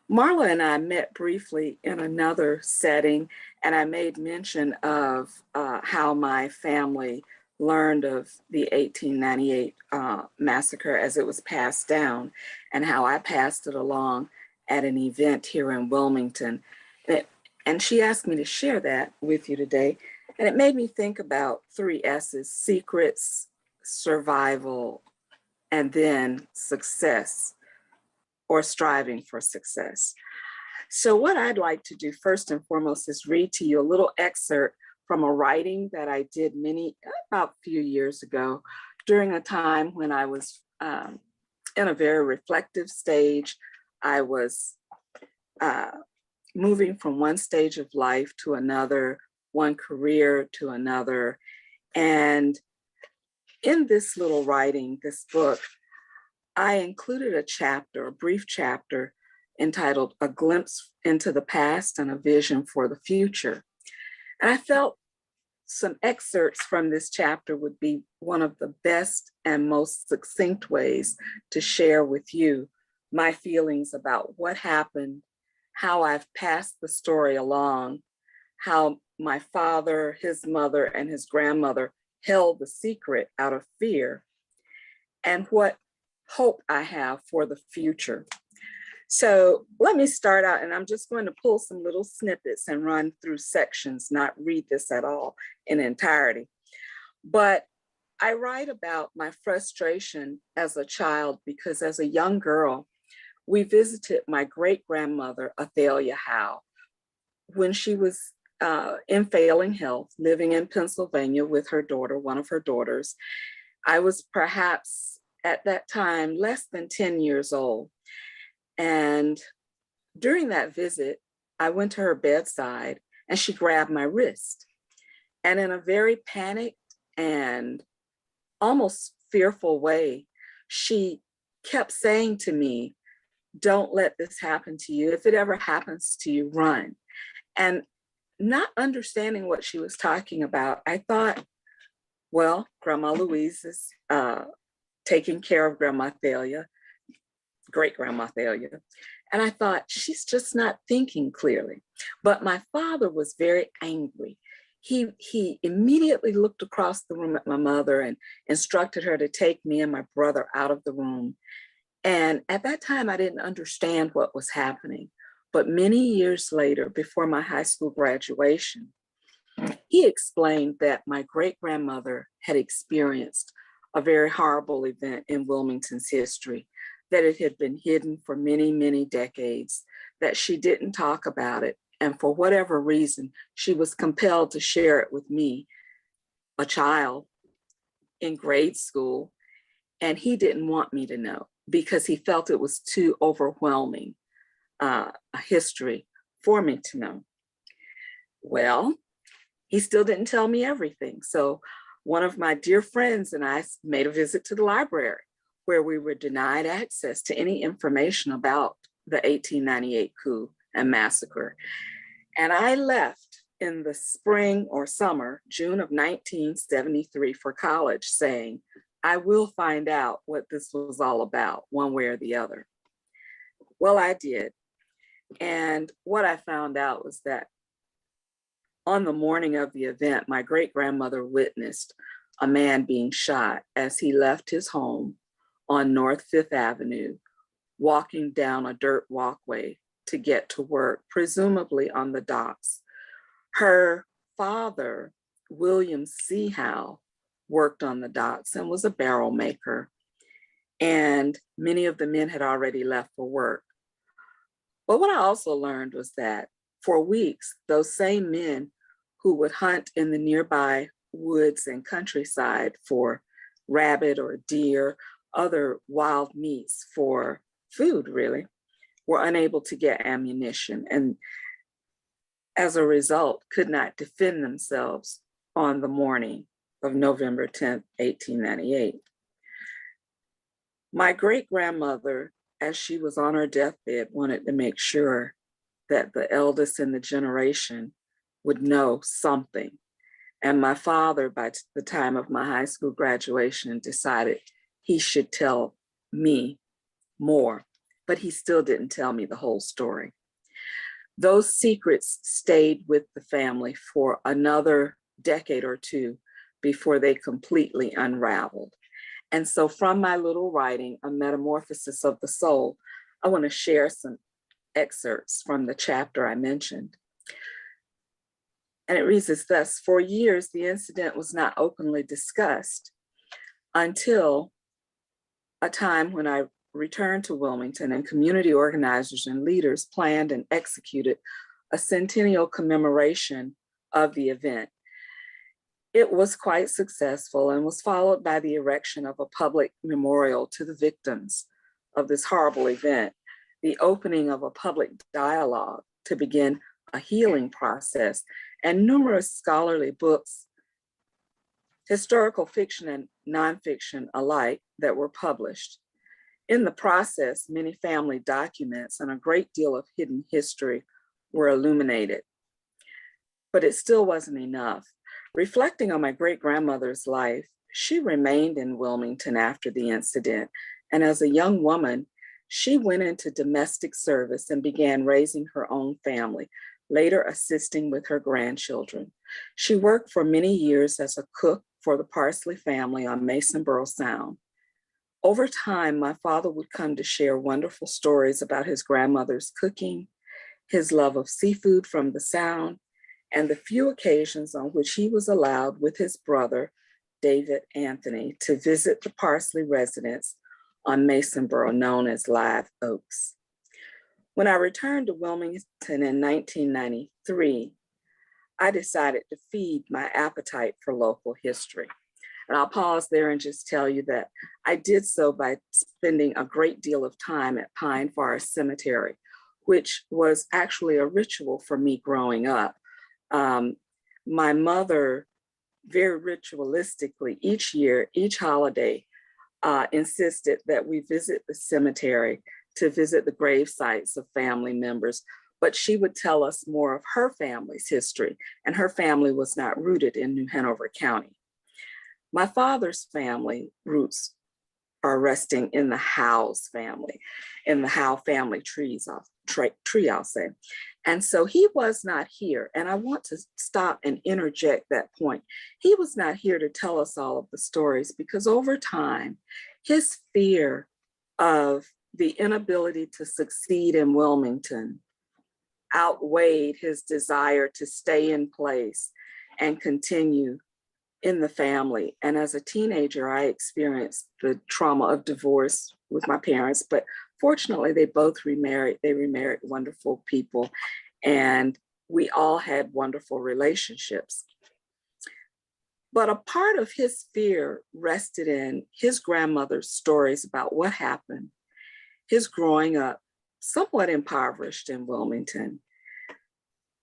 Marla and I met briefly in another setting, and I made mention of how my family learned of the 1898 massacre as it was passed down, and how I passed it along at an event here in Wilmington. And she asked me to share that with you today. And it made me think about 3 S's: secrets, survival, and then success, or striving for success. So what I'd like to do first and foremost is read to you a little excerpt from a writing that I did about a few years ago during a time when I was in a very reflective stage. I was moving from one stage of life to another, one career to another. And in this little writing, this book, I included a chapter, a brief chapter, entitled A Glimpse into the Past and a Vision for the Future. And I felt some excerpts from this chapter would be one of the best and most succinct ways to share with you my feelings about what happened, how I've passed the story along, how my father, his mother, and his grandmother held the secret out of fear, and what hope I have for the future. So let me start out, and I'm just going to pull some little snippets and run through sections, not read this at all in entirety. But I write about my frustration as a child because as a young girl, we visited my great-grandmother, Athalia Howe, when she was in failing health, living in Pennsylvania with her daughter, one of her daughters. I was perhaps at that time less than 10 years old. And during that visit, I went to her bedside and she grabbed my wrist. And in a very panicked and almost fearful way, she kept saying to me, "Don't let this happen to you. If it ever happens to you, run." And not understanding what she was talking about, I thought, well, Grandma Louise is taking care of Grandma Thalia, great-grandma Thalia. And I thought, she's just not thinking clearly. But my father was very angry. He immediately looked across the room at my mother and instructed her to take me and my brother out of the room. And at that time, I didn't understand what was happening. But many years later, before my high school graduation, he explained that my great-grandmother had experienced a very horrible event in Wilmington's history, that it had been hidden for many, many decades, that she didn't talk about it. And for whatever reason, she was compelled to share it with me, a child in grade school. And he didn't want me to know because he felt it was too overwhelming a history for me to know. Well, he still didn't tell me everything. So one of my dear friends and I made a visit to the library where we were denied access to any information about the 1898 coup and massacre. And I left in the spring or summer, June of 1973 for college saying, I will find out what this was all about one way or the other. Well, I did. And what I found out was that on the morning of the event, my great-grandmother witnessed a man being shot as he left his home on North Fifth Avenue, walking down a dirt walkway to get to work, presumably on the docks. Her father, William C. Howe, worked on the docks and was a barrel maker. And many of the men had already left for work. But what I also learned was that for weeks, those same men who would hunt in the nearby woods and countryside for rabbit or deer, other wild meats for food really, were unable to get ammunition and as a result could not defend themselves on the morning of November 10th, 1898. My great-grandmother, as she was on her deathbed, wanted to make sure that the eldest in the generation would know something. And my father, by the time of my high school graduation, decided he should tell me more, but he still didn't tell me the whole story. Those secrets stayed with the family for another decade or two before they completely unraveled. And so from my little writing, A Metamorphosis of the Soul, I want to share some excerpts from the chapter I mentioned. And it reads as thus: for years, the incident was not openly discussed until a time when I returned to Wilmington and community organizers and leaders planned and executed a centennial commemoration of the event. It was quite successful and was followed by the erection of a public memorial to the victims of this horrible event, the opening of a public dialogue to begin a healing process, and numerous scholarly books, historical fiction and nonfiction alike, that were published. In the process, many family documents and a great deal of hidden history were illuminated, but it still wasn't enough. Reflecting on my great-grandmother's life, she remained in Wilmington after the incident, and as a young woman, she went into domestic service and began raising her own family, later assisting with her grandchildren. She worked for many years as a cook for the Parsley family on Masonboro Sound. Over time, my father would come to share wonderful stories about his grandmother's cooking, his love of seafood from the Sound, and the few occasions on which he was allowed with his brother, David Anthony, to visit the Parsley residence on Masonboro, known as Live Oaks. When I returned to Wilmington in 1993, I decided to feed my appetite for local history. And I'll pause there and just tell you that I did so by spending a great deal of time at Pine Forest Cemetery, which was actually a ritual for me growing up. My mother, very ritualistically, each year, each holiday, insisted that we visit the cemetery to visit the grave sites of family members, but she would tell us more of her family's history, and her family was not rooted in New Hanover County. My father's family roots are resting in the Howe's family, in the Howe family tree, I'll say. And so he was not here, and I want to stop and interject that point. He was not here to tell us all of the stories because over time, his fear of the inability to succeed in Wilmington outweighed his desire to stay in place and continue in the family. And as a teenager, I experienced the trauma of divorce with my parents, but fortunately they both remarried. They remarried wonderful people, and we all had wonderful relationships. But a part of his fear rested in his grandmother's stories about what happened, his growing up somewhat impoverished in Wilmington,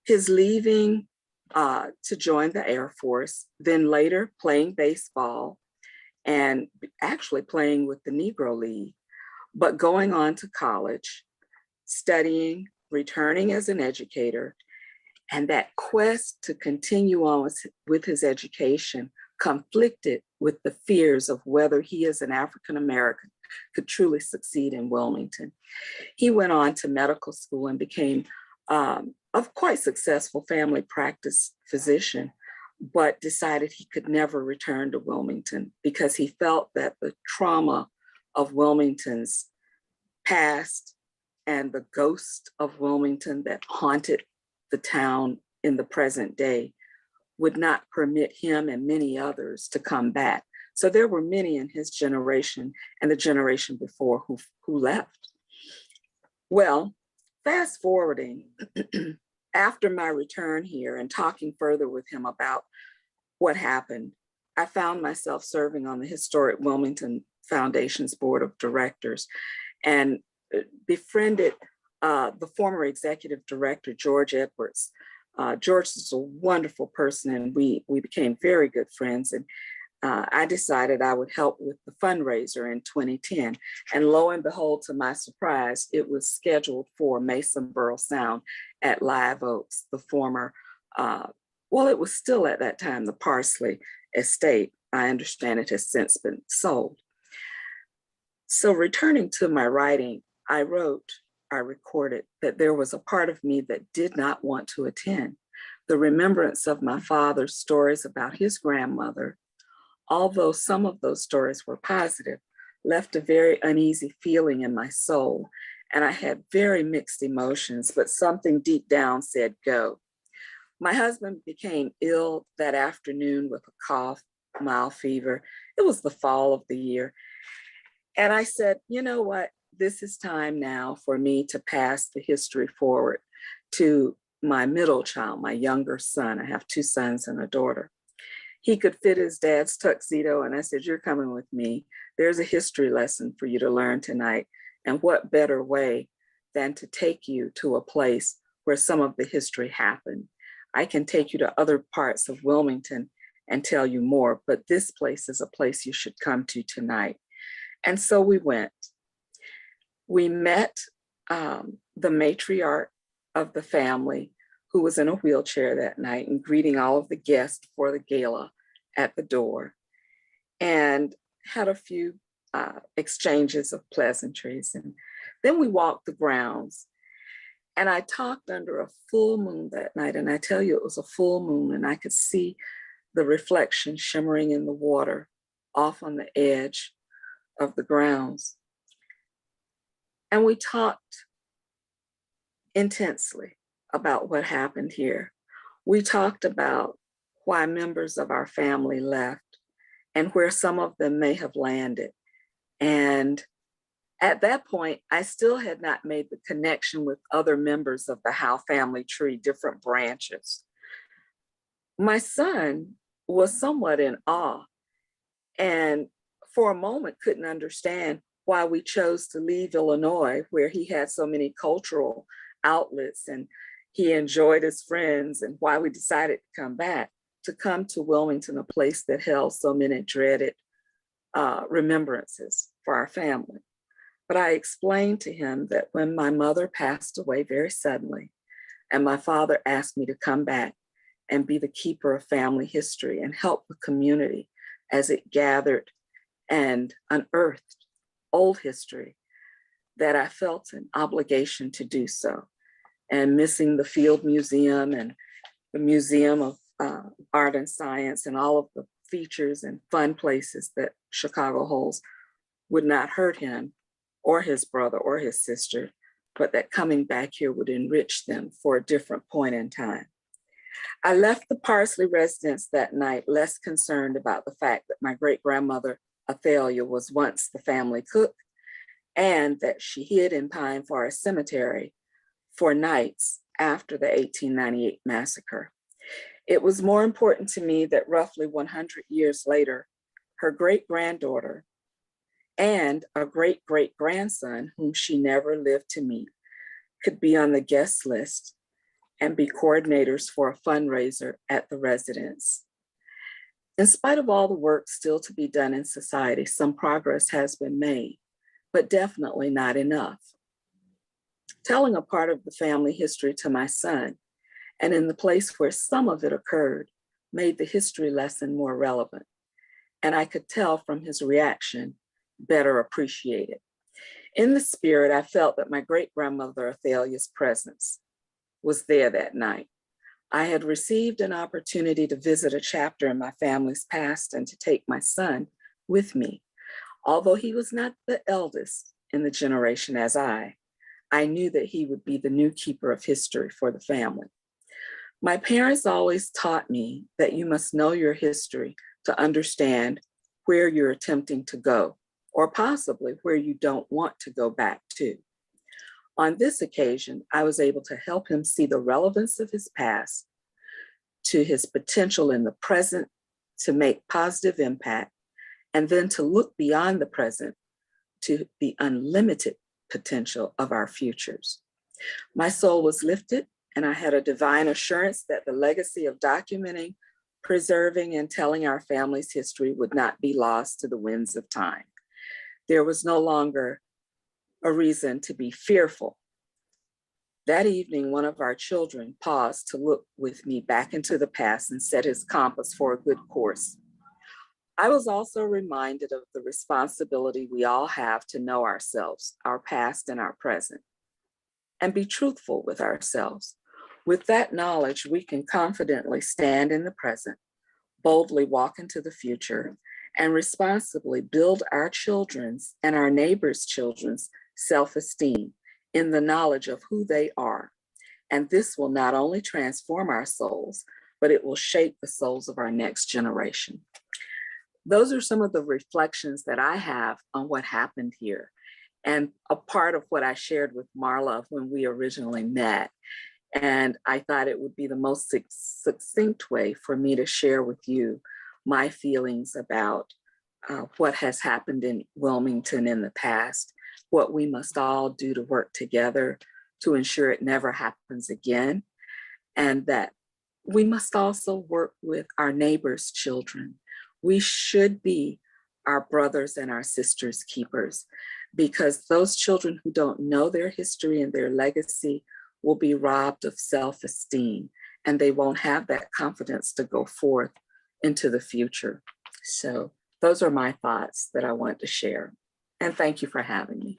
his leaving to join the Air Force, then later playing baseball and actually playing with the Negro League, but going on to college, studying, returning as an educator, and that quest to continue on with his education conflicted with the fears of whether he as an African-American could truly succeed in Wilmington. He went on to medical school and became a quite successful family practice physician, but decided he could never return to Wilmington because he felt that the trauma of Wilmington's past and the ghost of Wilmington that haunted the town in the present day would not permit him and many others to come back. So there were many in his generation and the generation before who left. Well, fast forwarding, after my return here and talking further with him about what happened, I found myself serving on the Historic Wilmington Foundation's board of directors and befriended the former executive director, George Edwards. George is a wonderful person, and we became very good friends. And I decided I would help with the fundraiser in 2010. And lo and behold, to my surprise, it was scheduled for Masonboro Sound at Live Oaks, the former, well, it was still at that time the Parsley estate. I understand it has since been sold. So returning to my writing, I recorded that there was a part of me that did not want to attend. The remembrance of my father's stories about his grandmother, although some of those stories were positive, left a very uneasy feeling in my soul. And I had very mixed emotions, but something deep down said go. My husband became ill that afternoon with a cough, mild fever. It was the fall of the year. And I said, you know what? This is time now for me to pass the history forward to my middle child, my younger son. I have 2 sons and a daughter. He could fit his dad's tuxedo, and I said, you're coming with me. There's a history lesson for you to learn tonight. And what better way than to take you to a place where some of the history happened. I can take you to other parts of Wilmington and tell you more, but this place is a place you should come to tonight. And so we went. We met the matriarch of the family, who was in a wheelchair that night, and greeting all of the guests for the gala at the door, and had a few exchanges of pleasantries. And then we walked the grounds, and I talked under a full moon that night. And I tell you, it was a full moon, and I could see the reflection shimmering in the water off on the edge of the grounds. And we talked intensely about what happened here. We talked about why members of our family left and where some of them may have landed. And at that point, I still had not made the connection with other members of the Howe family tree, different branches. My son was somewhat in awe, and for a moment couldn't understand why we chose to leave Illinois, where he had so many cultural outlets and he enjoyed his friends, and why we decided to come to Wilmington, a place that held so many dreaded remembrances for our family. But I explained to him that when my mother passed away very suddenly, and my father asked me to come back and be the keeper of family history and help the community as it gathered and unearthed old history, that I felt an obligation to do so. And missing the Field Museum and the Museum of Art and Science and all of the features and fun places that Chicago holds would not hurt him or his brother or his sister, but that coming back here would enrich them for a different point in time. I left the Parsley residence that night less concerned about the fact that my great-grandmother Athalia was once the family cook, and that she hid in Pine Forest Cemetery for nights after the 1898 massacre. It was more important to me that roughly 100 years later, her great-granddaughter and a great-great-grandson, whom she never lived to meet, could be on the guest list and be coordinators for a fundraiser at the residence. In spite of all the work still to be done in society, some progress has been made, but definitely not enough. Telling a part of the family history to my son, and in the place where some of it occurred, made the history lesson more relevant. And I could tell from his reaction, better appreciate it. In the spirit, I felt that my great-grandmother Athalia's presence was there that night. I had received an opportunity to visit a chapter in my family's past and to take my son with me. Although he was not the eldest in the generation as I knew that he would be the new keeper of history for the family. My parents always taught me that you must know your history to understand where you're attempting to go, or possibly where you don't want to go back to. On this occasion, I was able to help him see the relevance of his past to his potential in the present to make positive impact, and then to look beyond the present to the unlimited potential of our futures. My soul was lifted, and I had a divine assurance that the legacy of documenting, preserving, and telling our family's history would not be lost to the winds of time. There was no longer a reason to be fearful. That evening, one of our children paused to look with me back into the past and set his compass for a good course. I was also reminded of the responsibility we all have to know ourselves, our past and our present, and be truthful with ourselves. With that knowledge, we can confidently stand in the present, boldly walk into the future, and responsibly build our children's and our neighbors' children's self-esteem in the knowledge of who they are. And this will not only transform our souls, but it will shape the souls of our next generation. Those are some of the reflections that I have on what happened here, and a part of what I shared with Marla when we originally met. And I thought it would be the most succinct way for me to share with you my feelings about what has happened in Wilmington in the past, what we must all do to work together to ensure it never happens again, and that we must also work with our neighbors' children. We should be our brothers and our sisters' keepers. because those children who don't know their history and their legacy will be robbed of self-esteem, and they won't have that confidence to go forth into the future. So those are my thoughts that I wanted to share. And thank you for having me.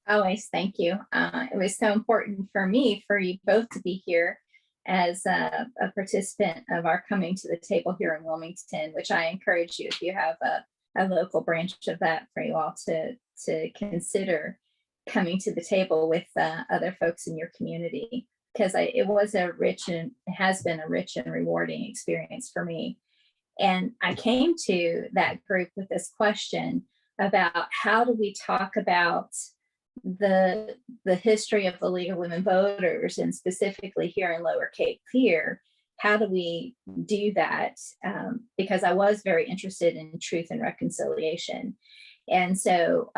Always, thank you. It was so important for me, for you both to be here as a participant of our coming to the table here in Wilmington, which I encourage you, if you have a local branch of that, for you all to consider coming to the table with other folks in your community, because it was a rich and it has been a rich and rewarding experience for me. And I came to that group with this question about how do we talk about the history of the League of Women Voters, and specifically here in Lower Cape Fear. How do we do that? Because I was very interested in truth and reconciliation. And so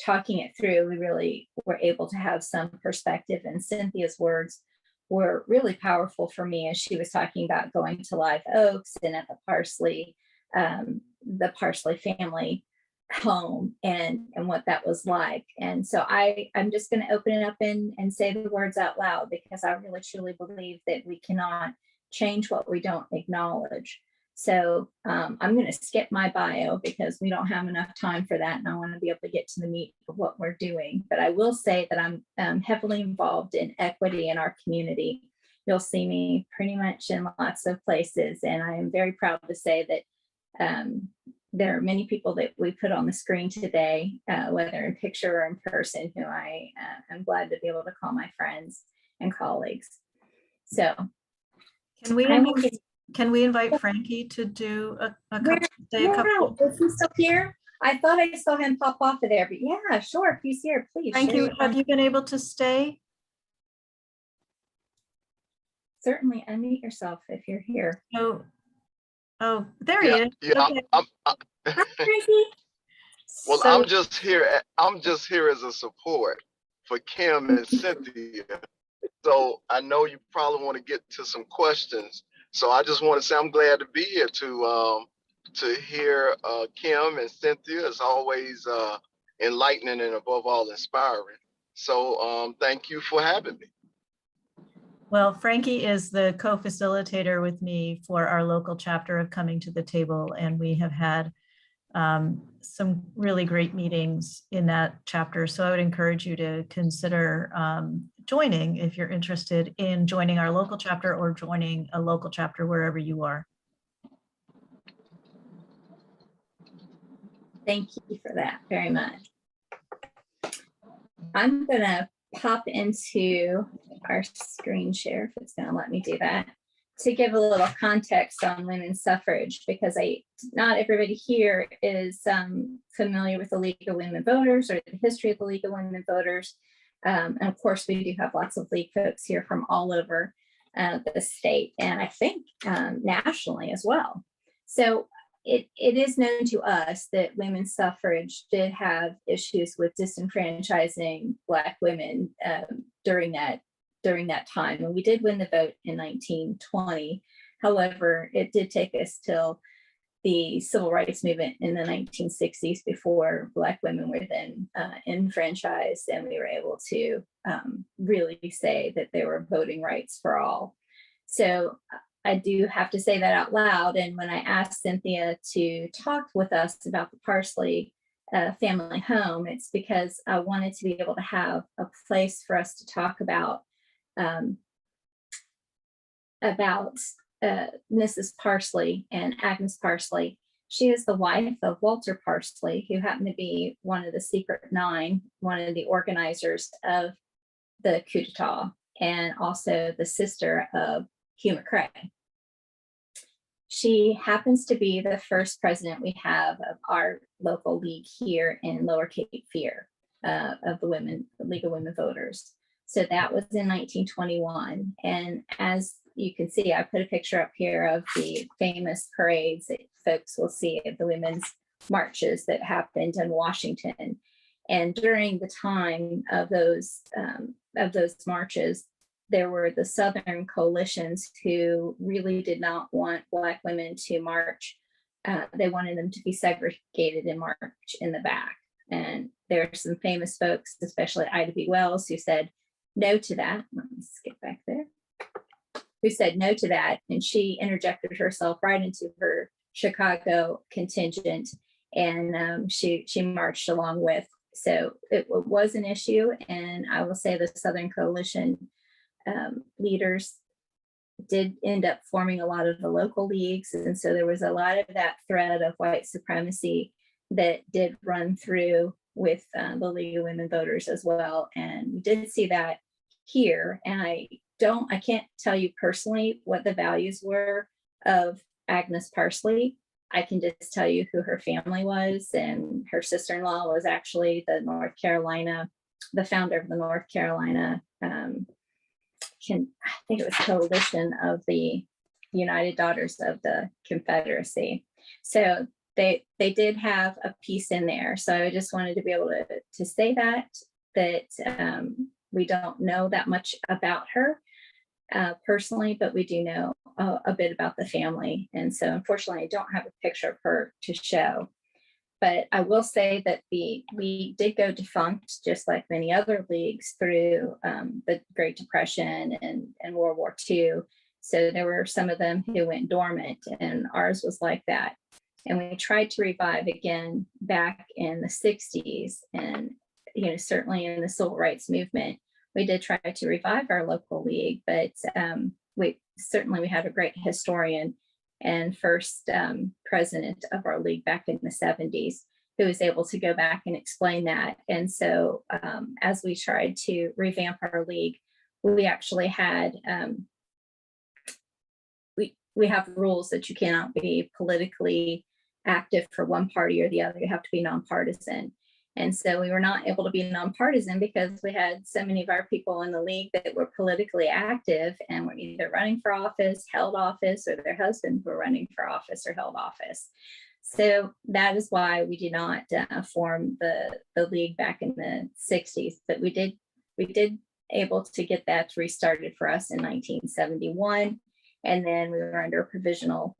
talking it through, we really were able to have some perspective, and Cynthia's words were really powerful for me as she was talking about going to Live Oaks and at the Parsley family home and what that was like. And so I'm just going to open it up and say the words out loud, because I really truly believe that we cannot change what we don't acknowledge. So I'm going to skip my bio because we don't have enough time for that, and I want to be able to get to the meat of what we're doing. But I will say that I'm heavily involved in equity in our community. You'll see me pretty much in lots of places, and I am very proud to say that there are many people that we put on the screen today, whether in picture or in person, who I am glad to be able to call my friends and colleagues. So can we invite Frankie to do a couple? Is he still here? I thought I saw him pop off of there, but yeah, sure. If he's here, please. Thank you. Have you been able to stay? Certainly unmute yourself if you're here. Oh, there he is. Yeah, Okay. Hi, Frankie. well, So- I'm just here as a support for Kim and Cynthia. So I know you probably want to get to some questions. So I just want to say I'm glad to be here to hear Kim and Cynthia. It's always enlightening and above all inspiring. So thank you for having me. Well, Frankie is the co-facilitator with me for our local chapter of Coming to the Table, and we have had some really great meetings in that chapter. So I would encourage you to consider joining if you're interested in joining our local chapter or joining a local chapter wherever you are. Thank you for that very much. I'm going to pop into our screen share, if it's going to let me do that, to give a little context on women's suffrage, because not everybody here is familiar with the League of Women Voters or the history of the League of Women Voters. And of course, we do have lots of League folks here from all over the state, and I think nationally as well. So it is known to us that women's suffrage did have issues with disenfranchising Black women during that time. And we did win the vote in 1920. However, it did take us till the civil rights movement in the 1960s before Black women were then enfranchised, and we were able to really say that there were voting rights for all. So I do have to say that out loud. And when I asked Cynthia to talk with us about the Parsley family home, it's because I wanted to be able to have a place for us to talk about Mrs. Parsley and Agnes Parsley. She is the wife of Walter Parsley, who happened to be one of the Secret Nine, one of the organizers of the coup d'etat, and also the sister of Hugh McCrae. She happens to be the first president we have of our local league here in Lower Cape Fear, of the League of Women Voters. So that was in 1921. And as you can see, I put a picture up here of the famous parades that folks will see of the women's marches that happened in Washington. And during the time of those marches, there were the Southern coalitions who really did not want Black women to march. They wanted them to be segregated and march in the back. And there are some famous folks, especially Ida B. Wells, who said no to that. Let me skip back there. Who said no to that. And she interjected herself right into her Chicago contingent, and she marched along with. So it was an issue. And I will say the Southern Coalition leaders did end up forming a lot of the local leagues. And so there was a lot of that thread of white supremacy that did run through with the League of Women Voters as well. And we did see that here. And I can't tell you personally what the values were of Agnes Parsley. I can just tell you who her family was, and her sister-in-law was actually the founder of the North Carolina, I think it was coalition of the United Daughters of the Confederacy. So they did have a piece in there. So I just wanted to be able to say that we don't know that much about her personally, but we do know a bit about the family. And so unfortunately, I don't have a picture of her to show. But I will say that we did go defunct, just like many other leagues, through the Great Depression and World War II. So there were some of them who went dormant, and ours was like that. And we tried to revive again back in the 60s. And, certainly in the civil rights movement, we did try to revive our local league, but we had a great historian and first president of our league back in the 70s who was able to go back and explain that. And so as we tried to revamp our league, we actually had, we have rules that you cannot be politically active for one party or the other. You have to be nonpartisan. And so we were not able to be nonpartisan because we had so many of our people in the league that were politically active and were either running for office, held office, or their husbands were running for office or held office. So that is why we did not form the league back in the 60s. But we did able to get that restarted for us in 1971. And then we were under a provisional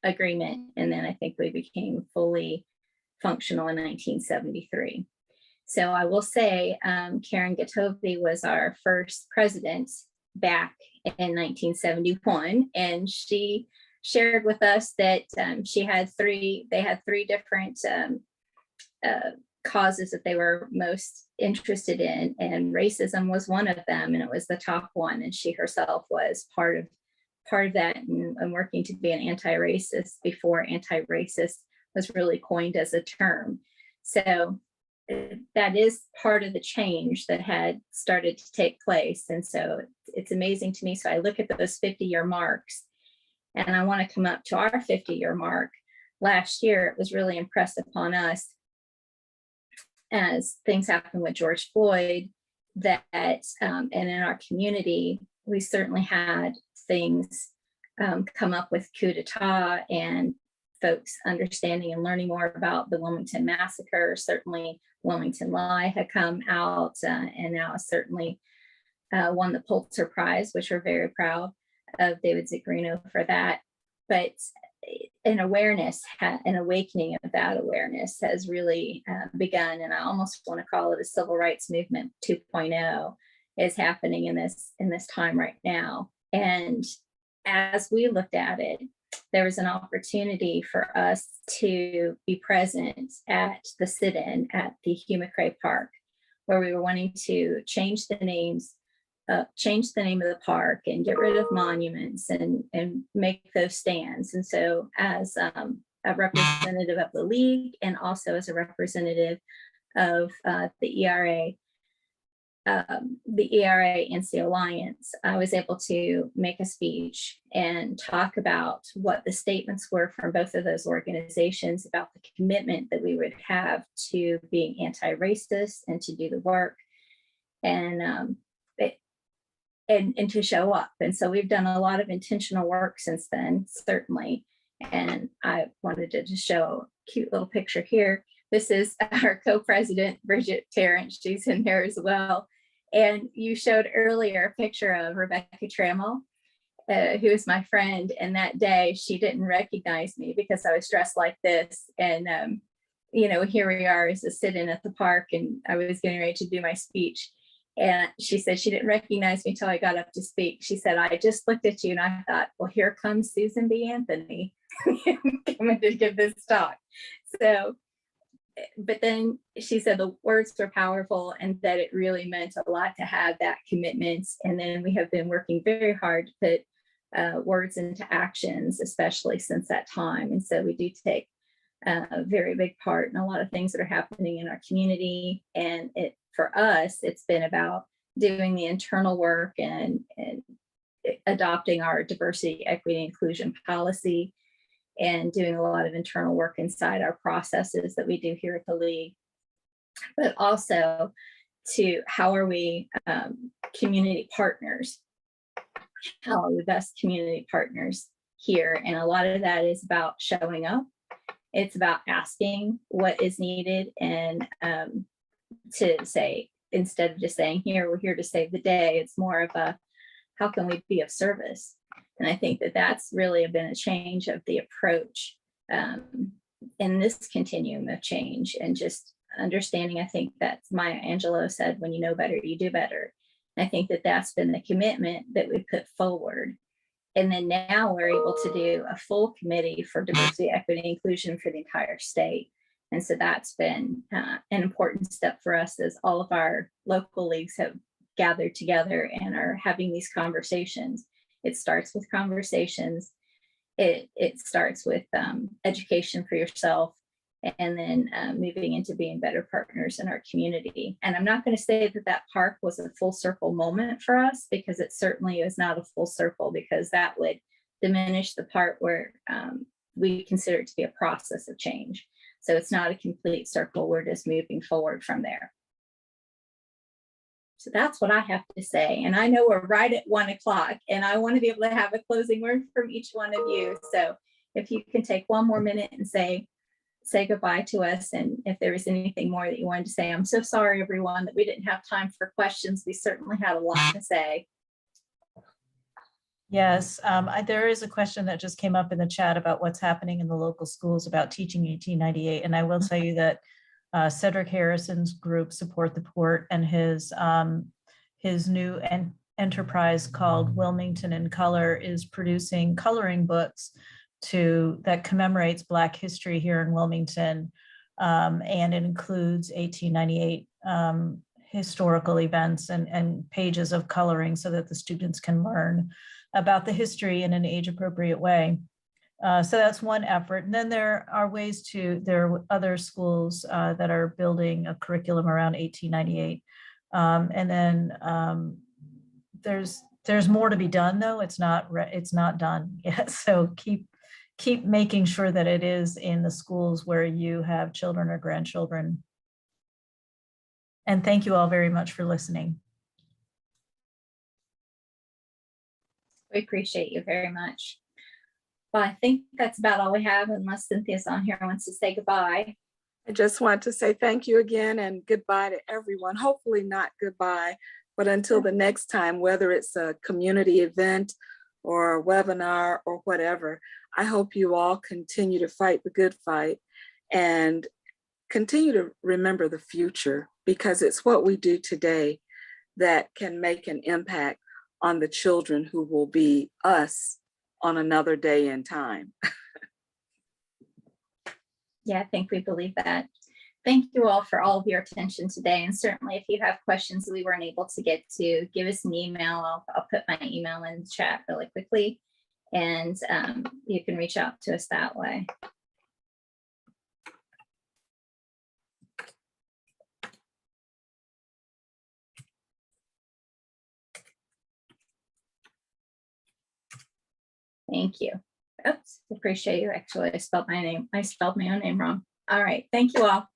agreement. And then I think we became fully functional in 1973. So I will say Karen Gatovy was our first president back in 1971, and she shared with us that they had three different causes that they were most interested in, and racism was one of them, and it was the top one, and she herself was part of that and working to be an anti-racist before anti-racist was really coined as a term. So that is part of the change that had started to take place. And so it's amazing to me. So I look at those 50-year marks, and I want to come up to our 50-year mark. Last year, it was really impressed upon us as things happened with George Floyd that, and in our community, we certainly had things come up with coup d'etat and folks understanding and learning more about the Wilmington Massacre. Certainly Wilmington Lie had come out and now certainly won the Pulitzer Prize, which we're very proud of David Zigrino for that. But an awareness, an awakening of that awareness has really begun. And I almost want to call it a civil rights movement 2.0 is happening in this time right now. And as we looked at it, there was an opportunity for us to be present at the sit-in at the Hugh McCrae Park, where we were wanting to change the name of the park and get rid of monuments and make those stands. And so as a representative of the league and also as a representative of the ERA NC Alliance, I was able to make a speech and talk about what the statements were from both of those organizations about the commitment that we would have to being anti-racist and to do the work and to show up. And so we've done a lot of intentional work since then, certainly. And I wanted to just show a cute little picture here. This is our co-president, Bridget Tarrant. She's in there as well. And you showed earlier a picture of Rebecca Trammell, who is my friend. And that day she didn't recognize me because I was dressed like this. And here we are as a sit-in at the park, and I was getting ready to do my speech. And she said she didn't recognize me until I got up to speak. She said, I just looked at you and I thought, well, here comes Susan B. Anthony coming to give this talk. So, but then she said the words were powerful and that it really meant a lot to have that commitment. And then we have been working very hard to put words into actions, especially since that time. And so we do take a very big part in a lot of things that are happening in our community. And for us, it's been about doing the internal work and adopting our diversity, equity, inclusion policy, and doing a lot of internal work inside our processes that we do here at the League. But also to how are we community partners? How are we best community partners here? And a lot of that is about showing up. It's about asking what is needed, and to say, instead of just saying, here, we're here to save the day, it's more of a, how can we be of service? And I think that that's really been a change of the approach in this continuum of change, and just understanding, I think that's Maya Angelou said, when you know better, you do better. And I think that that's been the commitment that we put forward. And then now we're able to do a full committee for diversity, equity, inclusion for the entire state. And so that's been an important step for us, as all of our local leagues have gathered together and are having these conversations. It starts with conversations. It starts with education for yourself, and then moving into being better partners in our community. And I'm not going to say that that park was a full circle moment for us, because it certainly is not a full circle, because that would diminish the part where we consider it to be a process of change. So it's not a complete circle. We're just moving forward from there. So that's what I have to say. And I know we're right at 1 o'clock, and I want to be able to have a closing word from each one of you. So if you can take one more minute and say goodbye to us, and if there was anything more that you wanted to say. I'm so sorry, everyone, that we didn't have time for questions. We certainly had a lot to say. Yes, there is a question that just came up in the chat about what's happening in the local schools about teaching 1898. And I will tell you that Cedric Harrison's group, Support the Port, and his new enterprise called Wilmington in Color is producing coloring books that commemorates Black history here in Wilmington, and it includes 1898 historical events and pages of coloring so that the students can learn about the history in an age-appropriate way. So that's one effort. And then there are other schools that are building a curriculum around 1898. And then there's more to be done, though. It's not done yet. So keep making sure that it is in the schools where you have children or grandchildren. And thank you all very much for listening. We appreciate you very much. Well, I think that's about all we have, unless Cynthia's on here and wants to say goodbye. I just want to say thank you again and goodbye to everyone. Hopefully not goodbye, but until the next time, whether it's a community event or a webinar or whatever, I hope you all continue to fight the good fight and continue to remember the future, because it's what we do today that can make an impact on the children who will be us on another day in time. Yeah, I think we believe that. Thank you all for all of your attention today. And certainly if you have questions that we weren't able to get to, give us an email. I'll put my email in the chat really quickly, and you can reach out to us that way. Thank you. Oops, appreciate you. Actually, I spelled my own name wrong. All right, thank you all.